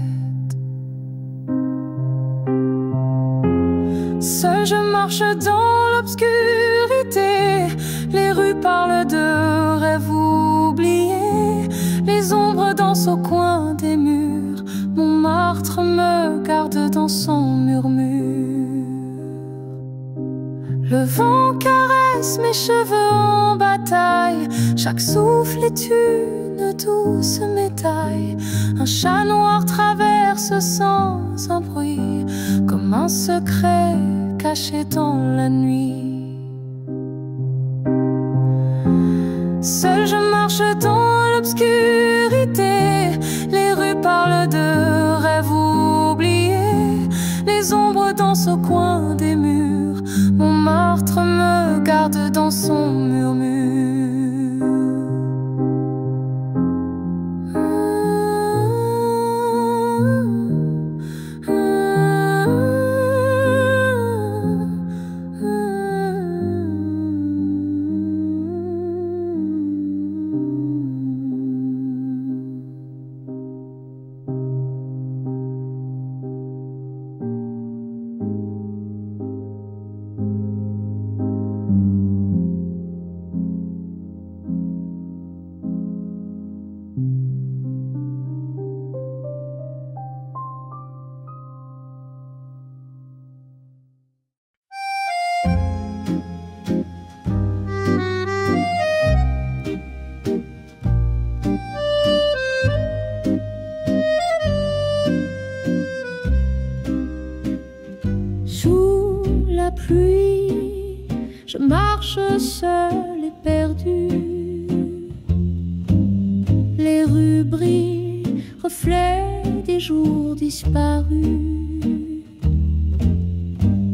Seul je marche dans l'obscurité. Les rues parlent de rêves oubliés. Les ombres dansent au coin des murs. Montmartre me garde dans son murmure. Le vent caresse mes cheveux en bataille. Chaque souffle est une douce médaille. Un chat noir traverse sans un bruit, comme un secret caché dans la nuit. Seul je marche dans l'obscurité. Les rues parlent de rêves oubliés. Les ombres dansent au coin des murs. Montmartre me garde dans son murmure. Pluie, je marche seule et perdue. Les rues brillent, reflets des jours disparus.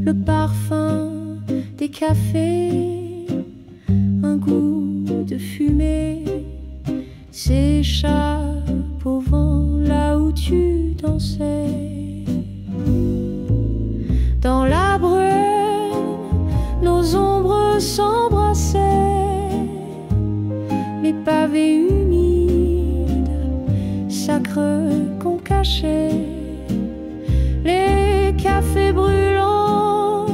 Le parfum des cafés, un goût de fumée s'échappe au vent là où tu dansais. Dans la brume, nos ombres s'embrassaient. Les pavés humides, sacres qu'on cachait. Les cafés brûlants,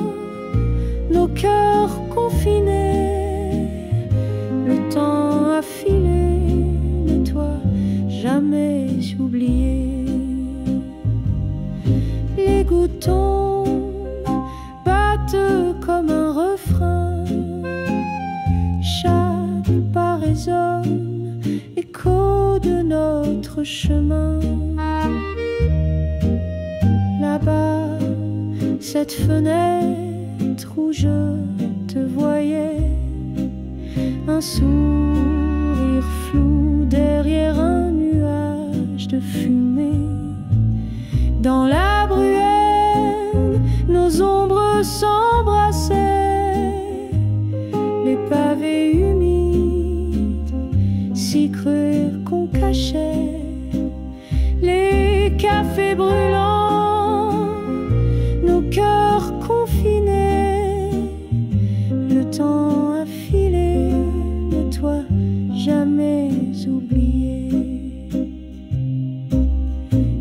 nos cœurs confinés. Le temps a filé, mais toi jamais oublié. Les gouttes tombent, battent comme un refrain. Chaque pas résonne, écho de notre chemin. Là-bas, cette fenêtre où je te voyais, un sourire flou derrière un nuage de fumée. Dans la bruelle, nos ombres s'embrassaient. Les pavés humides, si cruels qu'on cachait. Les cafés brûlants, nos cœurs confinés. Le temps a filé, mais toi jamais oublié.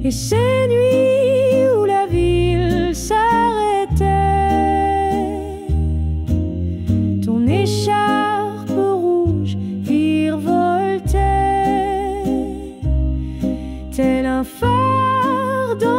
Et ces nuits où la ville s'arrêtait, ton écharpe rouge virevoltait, tel un fardeau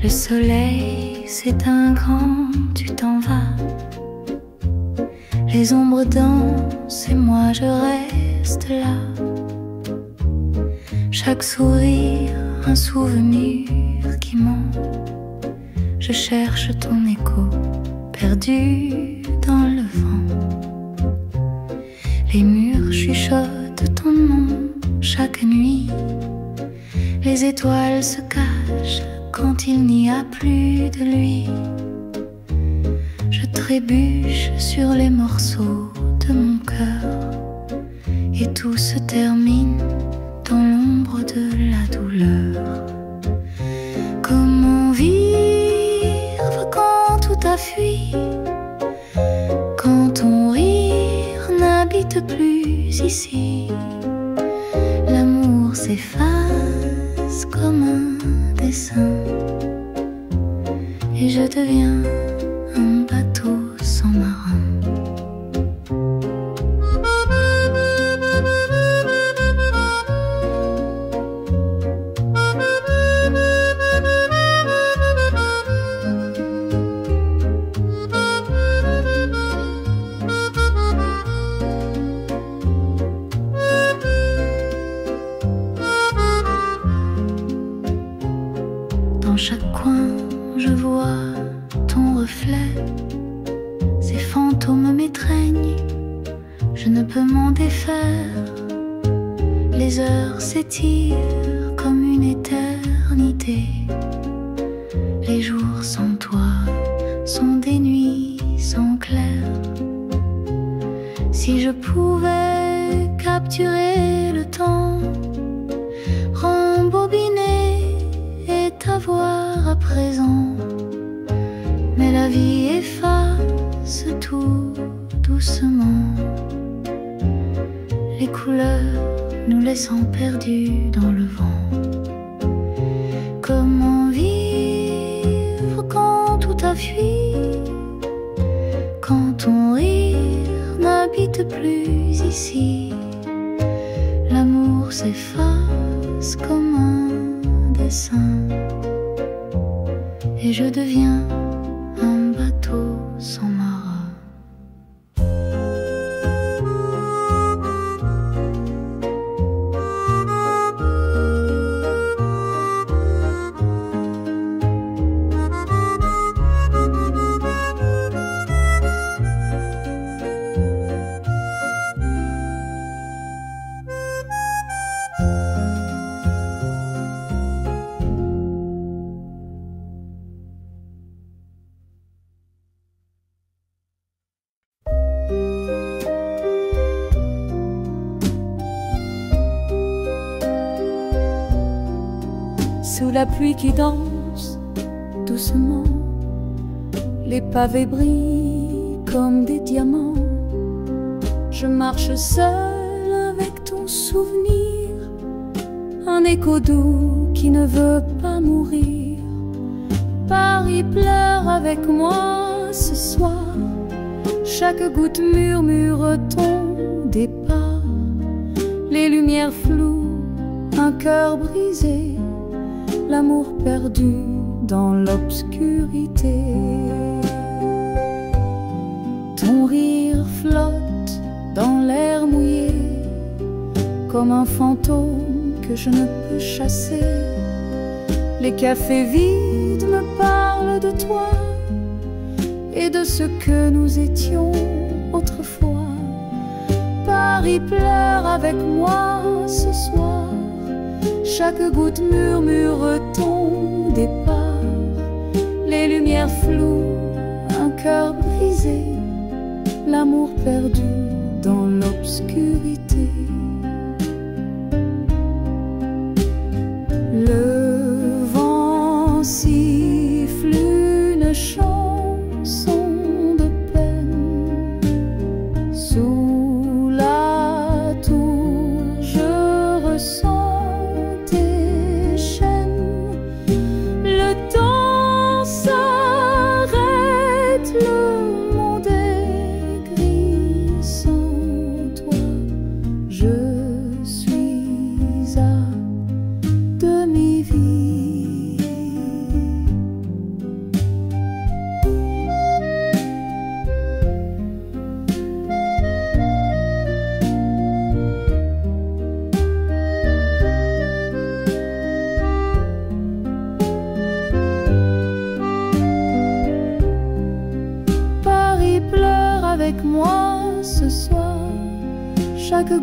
Le soleil s'éteint quand tu t'en vas. Les ombres dansent et moi je reste là. Chaque sourire, un souvenir qui ment. Je cherche ton écho, perdu dans le vent. Les murs chuchotent ton nom chaque nuit. Les étoiles se cachent quand il n'y a plus de lui. Je trébuche sur les morceaux de mon cœur et tout se termine dans l'ombre de la douleur. Comment vivre quand tout a fui, quand ton rire n'habite plus ici? L'amour s'efface comme un dessin et je deviens un bateau sans marin. Dans chaque coin, je vois ton reflet. Ces fantômes m'étreignent, je ne peux m'en défaire. Les heures s'étirent comme une éternité. Les jours sans toi sont des nuits sans clair. Si je pouvais capturer le temps, rembobiner et t'avoir à présent, mais la vie efface tout doucement. Les couleurs nous laissant perdus dans le vent. Comment vivre quand tout a fui, quand ton rire n'habite plus ici? L'amour s'efface comme un dessin et je deviens un bateau sans marin. Sous la pluie qui danse doucement, les pavés brillent comme des diamants. Je marche seule avec ton souvenir, un écho doux qui ne veut pas mourir. Paris pleure avec moi ce soir, chaque goutte murmure ton départ. Les lumières floues, un cœur brisé, l'amour perdu dans l'obscurité. Ton rire flotte dans l'air mouillé, comme un fantôme que je ne peux chasser. Les cafés vides me parlent de toi et de ce que nous étions autrefois. Paris pleure avec moi ce soir, chaque goutte murmure ton départ. Les lumières floues, un cœur brisé, l'amour perdu dans l'obscurité. Le vent siffle une chanson de peine. Sous la tour, je ressens tes chaînes. Le temps s'arrête, le monde est gris sans toi.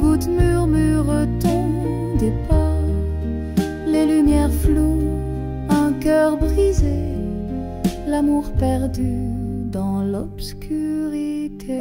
gouttes murmurent ton départ, les lumières floues, un cœur brisé, l'amour perdu dans l'obscurité.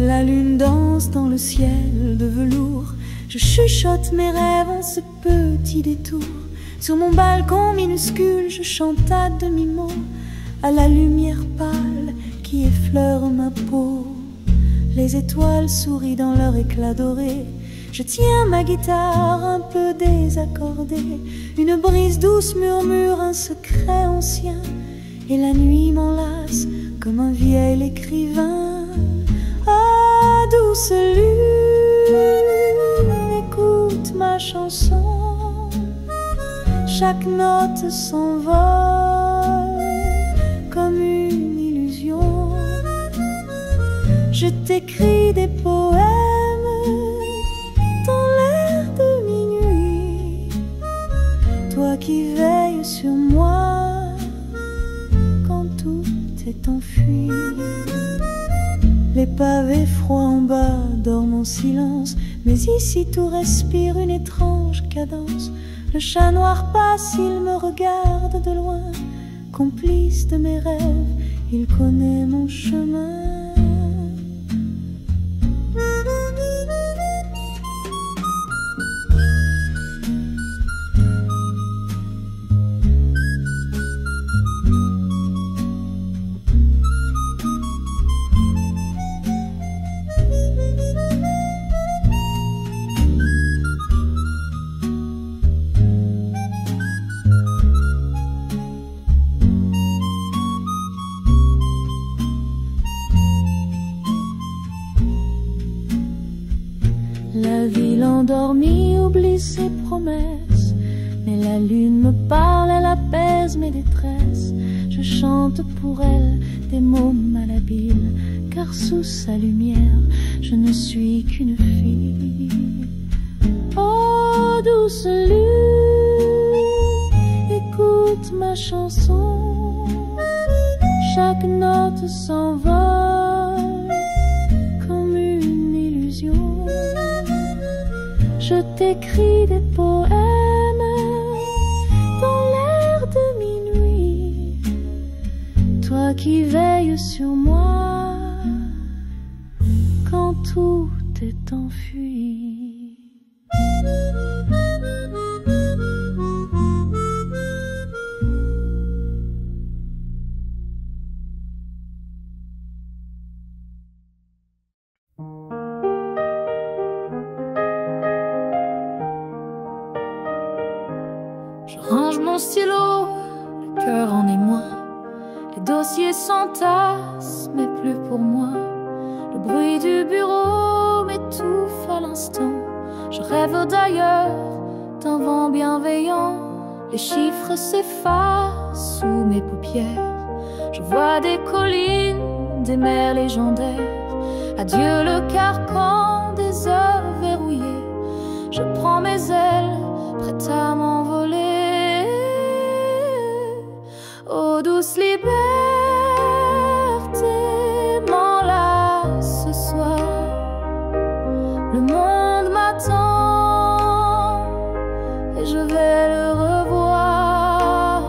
La lune danse dans le ciel de velours. Je chuchote mes rêves en ce petit détour. Sur mon balcon minuscule, je chante à demi-mot à la lumière pâle qui effleure ma peau. Les étoiles sourient dans leur éclat doré. Je tiens ma guitare un peu désaccordée. Une brise douce murmure un secret ancien. Et la nuit m'enlace comme un vieil écrivain. Ah, douce lune, écoute ma chanson. Chaque note s'envole comme une illusion. Je t'écris des poèmes dans l'air de minuit. Toi qui veilles sur moi quand tout est enfui. Les pavés froids en bas dorment en silence, mais ici tout respire une étrange cadence. Le chat noir passe, il me regarde de loin. Complice de mes rêves, il connaît mon chemin. La ville endormie oublie ses promesses, mais la lune me parle, elle apaise mes détresses. Je chante pour elle des mots malhabiles, car sous sa lumière, je ne suis qu'une fille. Oh, douce lune, écoute ma chanson. Chaque note s'envole comme une illusion. Je t'écris des poèmes dans l'air de minuit. Toi qui veilles sur moi quand tout est enfui. Je range mon stylo, le cœur en émoi. Les dossiers s'entassent, mais plus pour moi. Le bruit du bureau m'étouffe à l'instant. Je rêve d'ailleurs, d'un vent bienveillant. Les chiffres s'effacent sous mes paupières. Je vois des collines, des mers légendaires. Adieu le carcan des heures verrouillées. Je prends mes ailes, prête à m'envoler. Oh douce liberté, m'enlace ce soir. Le monde m'attend et je vais le revoir.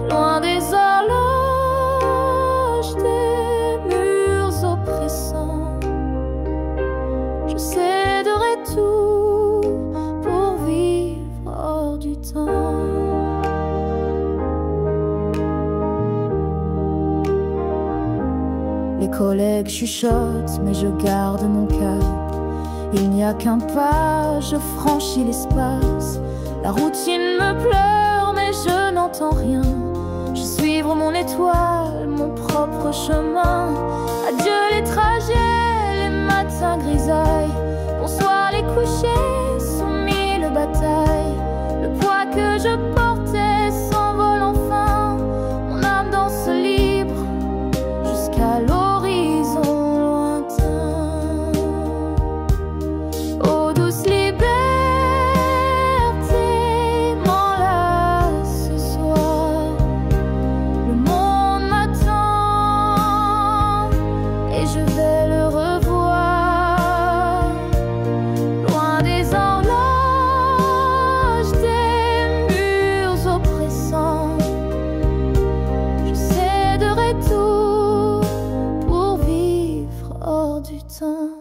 Loin des horloges, des murs oppressants. Je céderai tout pour vivre hors du temps. Les collègues chuchotent, mais je garde mon cap. Il n'y a qu'un pas, je franchis l'espace. La routine me pleure, mais je n'entends rien. Je suivre mon étoile, mon propre chemin. Adieu les trajets, les matins matin grisaille. Bonsoir les couchers sous mille batailles. Le poids que je portais s'envole enfin. Mon âme danse libre jusqu'à l'horizon lointain. Ô douce liberté, m'enlace ce soir. Le monde m'attend et je vais le revoir. Loin des horloges, des murs oppressants, je céderai tout pour vivre hors du temps.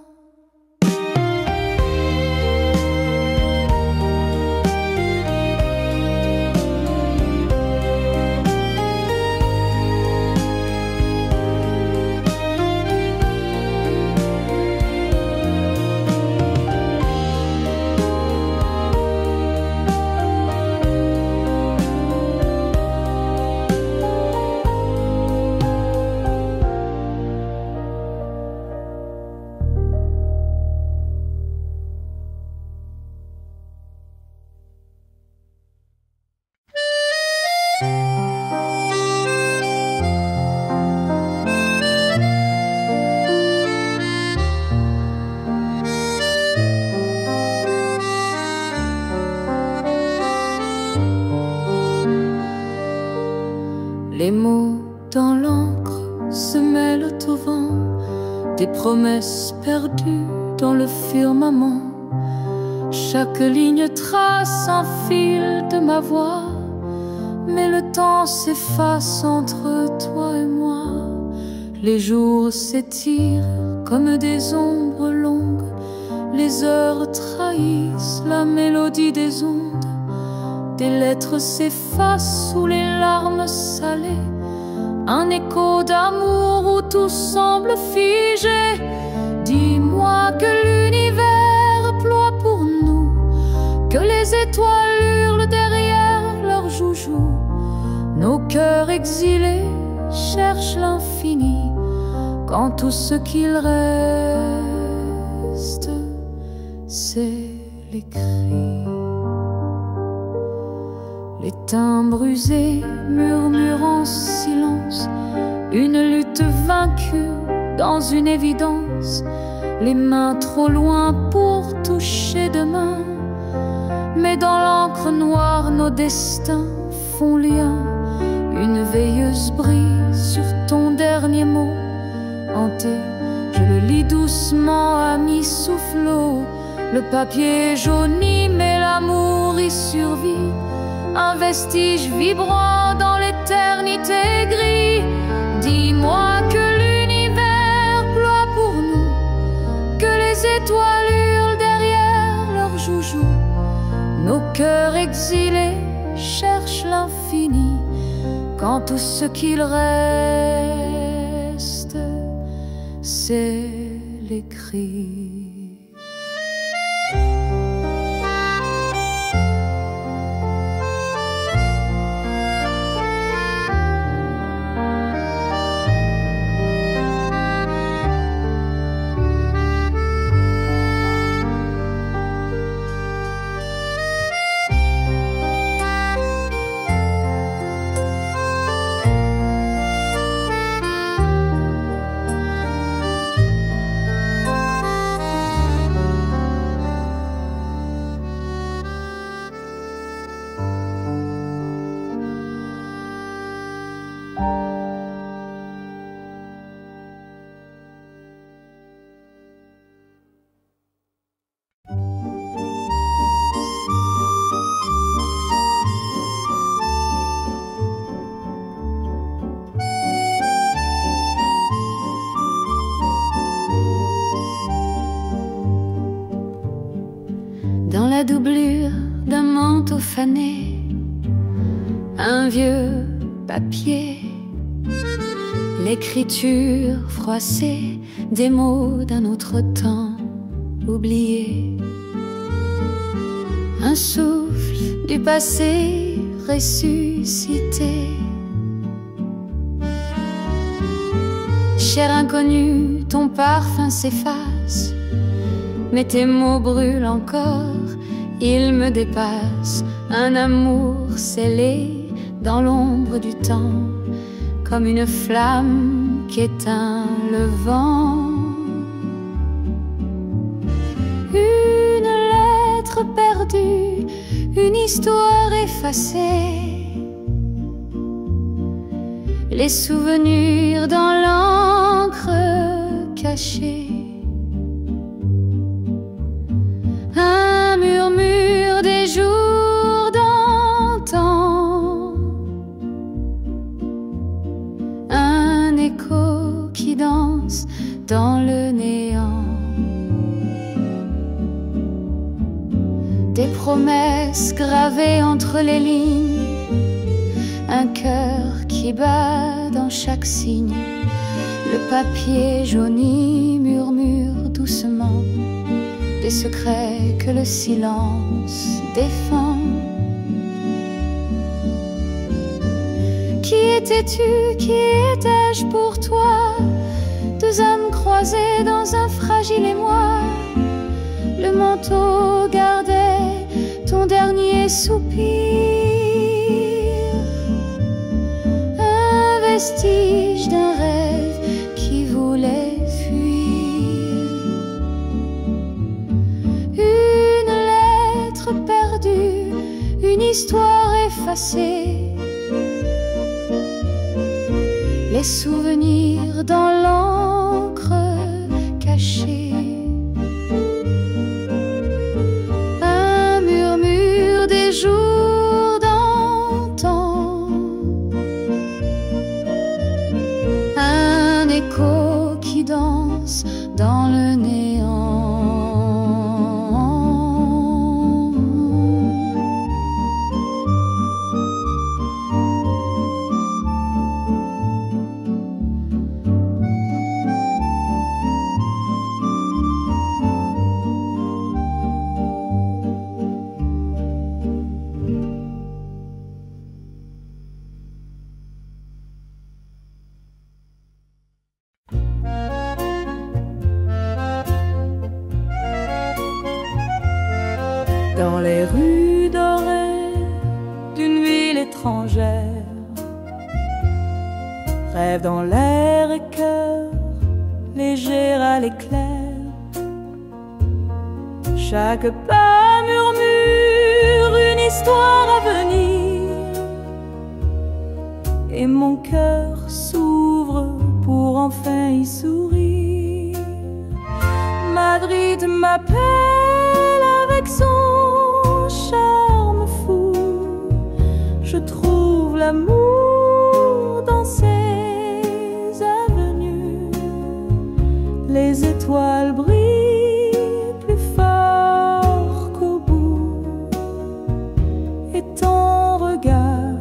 Les mots dans l'encre se mêlent au vent, des promesses perdues dans le firmament. Chaque ligne trace un fil de ma voix, mais le temps s'efface entre toi et moi. Les jours s'étirent comme des ombres longues, les heures trahissent la mélodie des ondes. Des lettres s'effacent sous les larmes salées, un écho d'amour où tout semble figé. Dis-moi que l'univers ploie pour nous, que les étoiles hurlent derrière leurs joujoux. Nos cœurs exilés cherchent l'infini, quand tout ce qu'il reste, c'est les cris. Les timbres usés murmurent en silence, une lutte vaincue dans une évidence. Les mains trop loin pour toucher demain, mais dans l'encre noire nos destins font lien. Une veilleuse brille sur ton dernier mot hanté, je le lis doucement à mi-soufflot. Le papier jauni mais l'amour y survit, un vestige vibrant dans l'éternité gris. Dis-moi que l'univers ploie pour nous, que les étoiles hurlent derrière leurs joujoux. Nos cœurs exilés cherchent l'infini, quand tout ce qu'il reste, c'est les cris. La doublure d'un manteau fané, un vieux papier, l'écriture froissée des mots d'un autre temps oublié, un souffle du passé ressuscité. Cher inconnu, ton parfum s'efface mais tes mots brûlent encore, ils me dépassent. Un amour scellé dans l'ombre du temps, comme une flamme qui éteint le vent. Une lettre perdue, une histoire effacée, les souvenirs dans l'encre cachée. Un murmure des jours d'antan, un écho qui danse dans le néant. Des promesses gravées entre les lignes, un cœur qui bat dans chaque signe. Le papier jauni murmure doucement des secrets que le silence défend. Qui étais-tu, qui étais-je pour toi? Deux âmes croisées dans un fragile émoi. Le manteau gardait ton dernier soupir, un vestige d'un rêve qui voulait fuir. Une lettre perdue, une histoire effacée, les souvenirs dans l'encre cachée. Un murmure des jours d'antan, un écho qui danse dans le néant. Dans les rues dorées d'une ville étrangère, rêve dans l'air et cœur léger à l'éclair. Chaque pas murmure une histoire à venir, et mon cœur s'ouvre pour enfin y sourire. Madrid m'appelle avec son charme fou. Je trouve l'amour dans ses avenues. Les étoiles brillent plus fort qu'au bout, et ton regard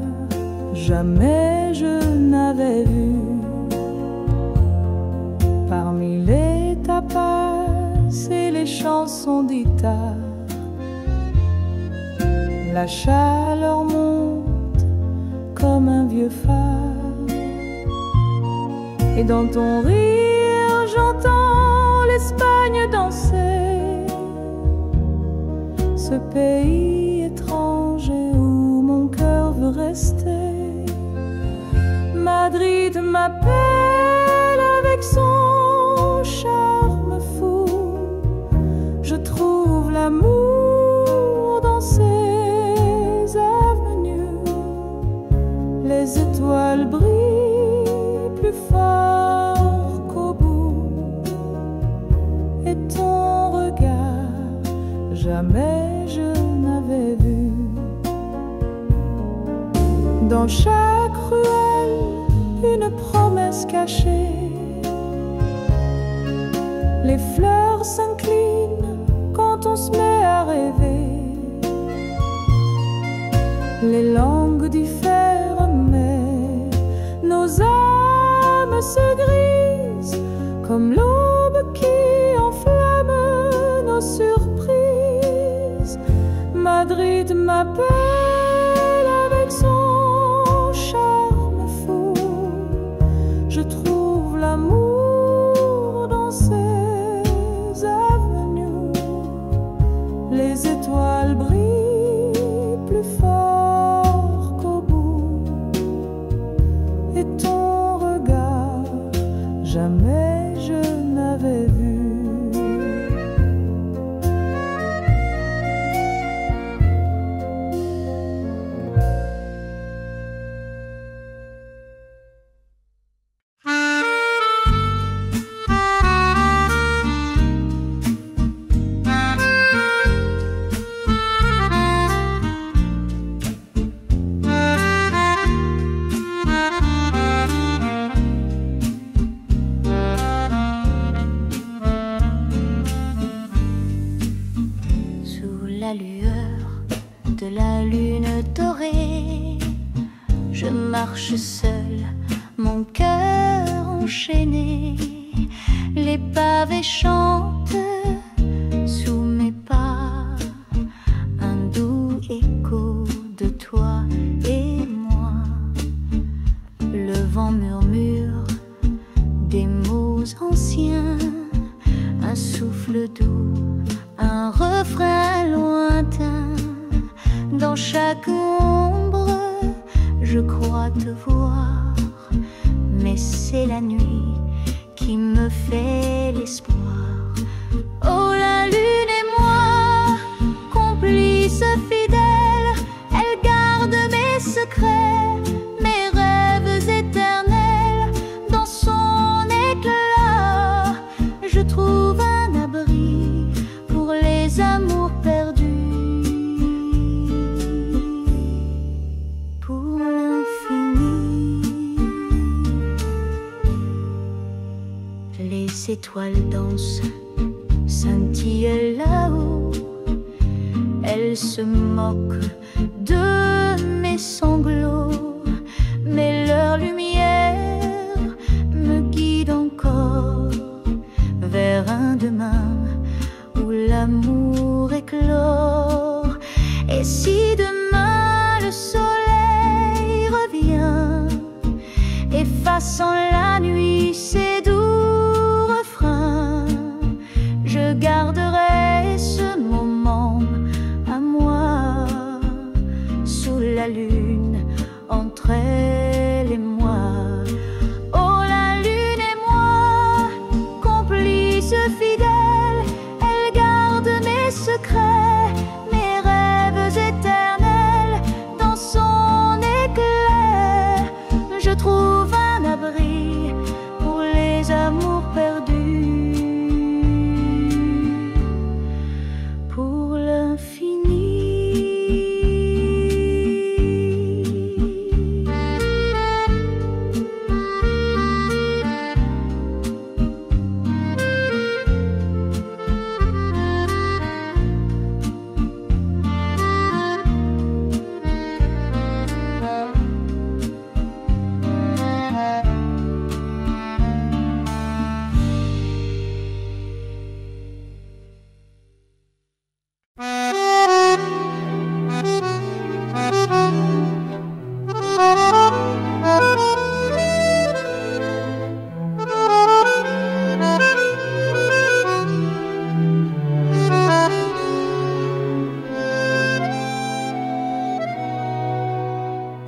jamais je n'avais vu. Parmi les tapas et les chansons d'Ita, la chaleur monte comme un vieux phare, et dans ton rire j'entends l'Espagne danser, ce pays étranger où mon cœur veut rester. Madrid m'appelle avec son charme fou. Je trouve l'amour dans ses avenues. Les étoiles brillent plus fort qu'au bout, et ton regard jamais je n'avais vu. Dans chaque ruelle une promesse cachée, les fleurs s'inclinent quand on se met à rêver. Les langues diffèrent mais nos âmes se grisent, comme l'aube qui enflamme nos surprises. Madrid m'appelle avec son charme fou. Je trouve l'amour dans ses avenues. les étoiles brillent plus fort qu'au bout, et ton regard, jamais je n'avais vu. La lueur de la lune dorée, je marche seule, mon cœur enchaîné. Les pavés chantent sous mes pas, un doux écho de toi et moi. Le vent murmure des mots anciens, un souffle doux, un refrain lointain. Dans chaque ombre, je crois te voir, mais c'est la nuit qui me fait l'espoir. Oh, la lune et moi, complices fidèles, elle garde mes secrets, mes rêves éternels. Dans son éclat, je trouve un abri pour les amours perdus. Pour l'infini, les étoiles dansent, scintillent là-haut. Elles se moquent de mes sanglots, mais leur lumière me guide encore vers un demain où l'amour éclore. Et si demain le soleil revient, effaçant la nuit ses doux refrains, je garderai ce moment à moi, sous la lune, entre elle et moi. Oh, la lune et moi, complices fidèles, elle garde mes secrets, mes rêves éternels. Dans son éclair, je trouve un abri pour les amours perdus. Pour l'infini.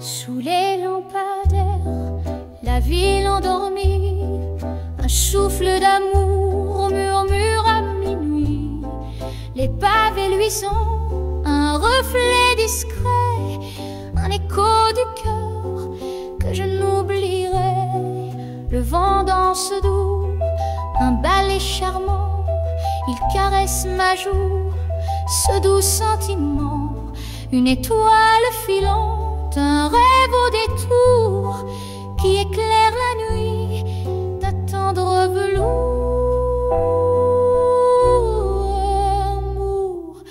Sous les lampadaires, la ville endormie, un souffle d'amour murmure à minuit. Les pavés luisants, un reflet discret, un écho du cœur que je n'oublierai. Le vent danse doux, un ballet charmant, il caresse ma joue, ce doux sentiment, une étoile filante, un rêve au détour qui éclaire la nuit d'un tendre velours. Amour,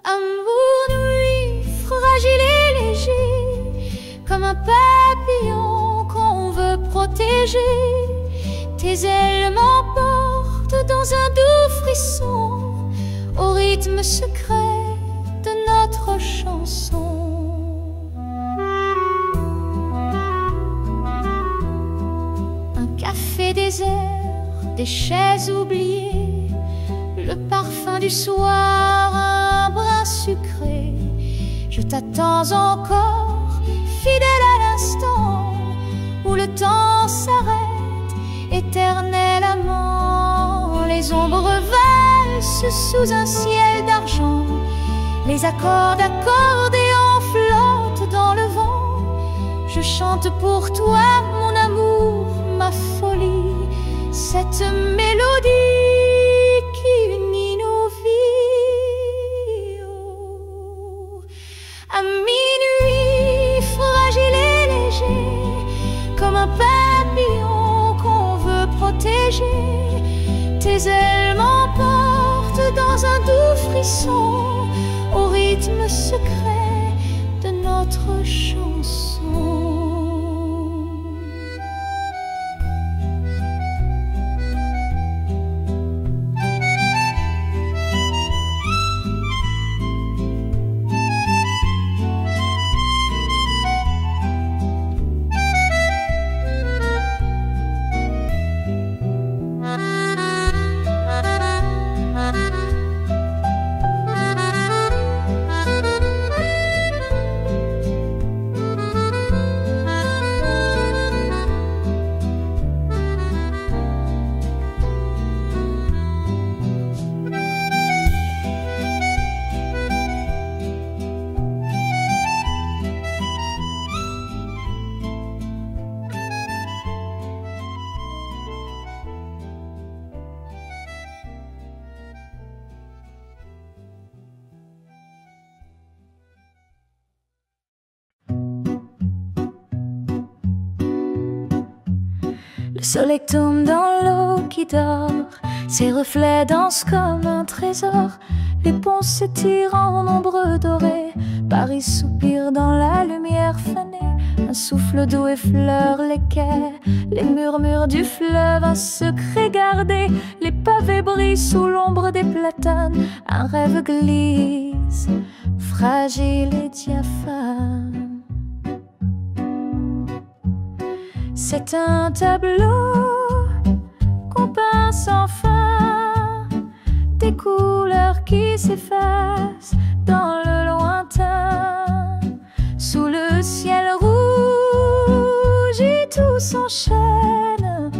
amour, nuit, fragile et léger, comme un papillon qu'on veut protéger. Tes ailes m'emportent dans un doux frisson, au rythme secret de notre chanson. Café désert, des chaises oubliées, le parfum du soir, un brin sucré. Je t'attends encore, fidèle à l'instant où le temps s'arrête éternellement. Les ombres valsent sous un ciel d'argent, les accords d'accordéon flottent dans le vent. Je chante pour toi mon amour, ma folie, cette mélodie qui unit nos vies. Oh. À minuit, fragile et léger, comme un papillon qu'on veut protéger, tes ailes m'emportent dans un doux frisson, au rythme secret de notre chanson. Le soleil tombe dans l'eau qui dort, ses reflets dansent comme un trésor. Les ponts s'étirent en ombre dorée, Paris soupire dans la lumière fanée. Un souffle d'eau effleure les quais, les murmures du fleuve, un secret gardé. Les pavés brillent sous l'ombre des platanes, un rêve glisse, fragile et diaphane. C'est un tableau qu'on peint sans fin, des couleurs qui s'effacent dans le lointain. Sous le ciel rouge et tout s'enchaîne,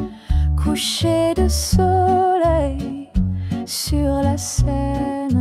coucher de soleil sur la Seine.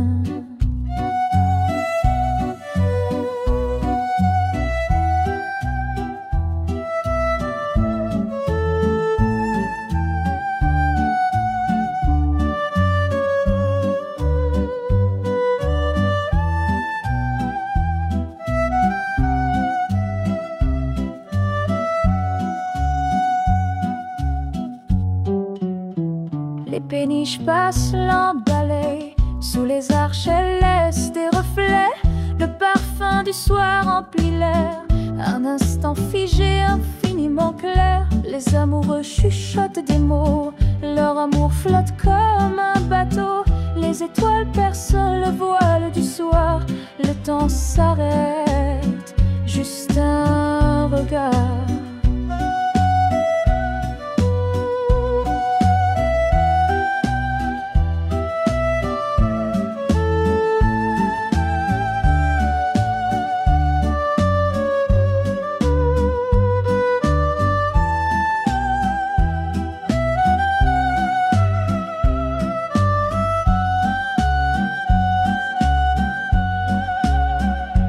Les péniches passent l'emballée, sous les arches elles laissent des reflets. Le parfum du soir emplit l'air, un instant figé, infiniment clair. Les amoureux chuchotent des mots, leur amour flotte comme un bateau. Les étoiles percent le voile du soir, le temps s'arrête, juste un regard.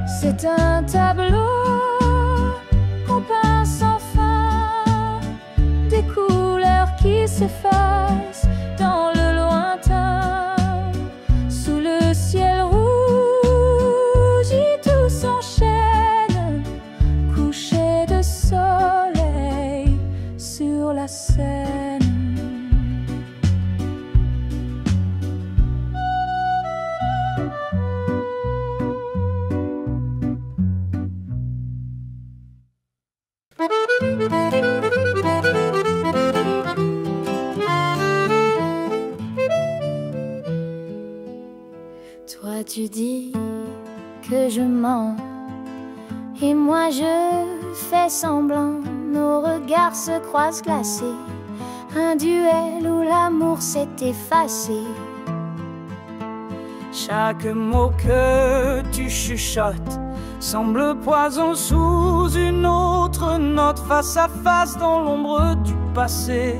C'est un tableau qu'on peint sans fin, des couleurs qui s'effacent dans le lointain. Sous le ciel rouge et tout s'enchaîne, coucher de soleil sur la Seine. Toi tu dis que je mens, et moi je fais semblant. Nos regards se croisent glacés, un duel où l'amour s'est effacé. Chaque mot que tu chuchotes semble poison sous une autre note, face à face dans l'ombre du passé.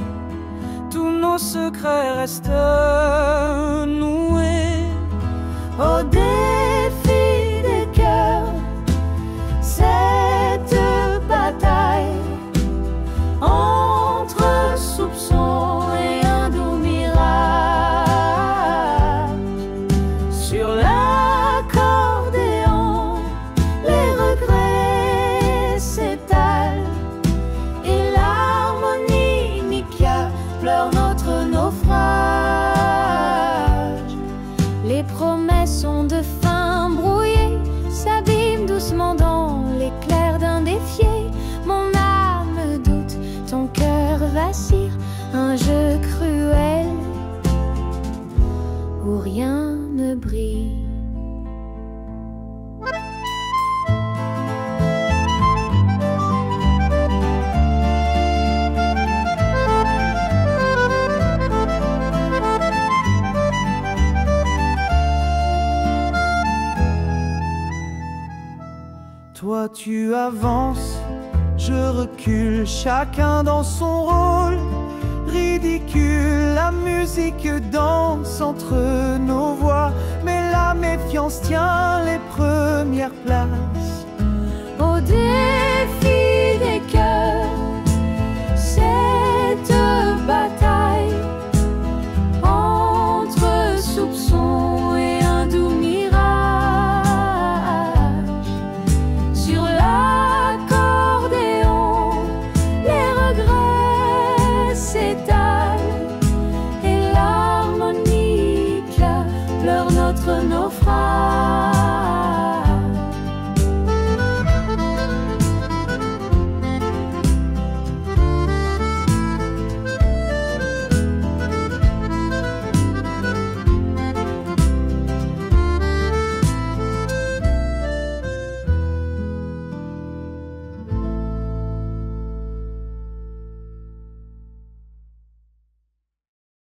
Tous nos secrets restent noués. Au défi des cœurs, cette bataille entre soupçons et un doux mirage. Sur l'accordéon, les regrets s'étalent et l'harmonica pleure notre naufrage. Les promesses ont de fin brouillé, s'abîment doucement dans l'éclair d'un défié. Mon âme doute, ton cœur vacille, un jeu cruel où rien ne brille. Toi tu avances, je recule, chacun dans son rôle. Ridicule, la musique danse entre nos voix, mais la méfiance tient les premières places. Au début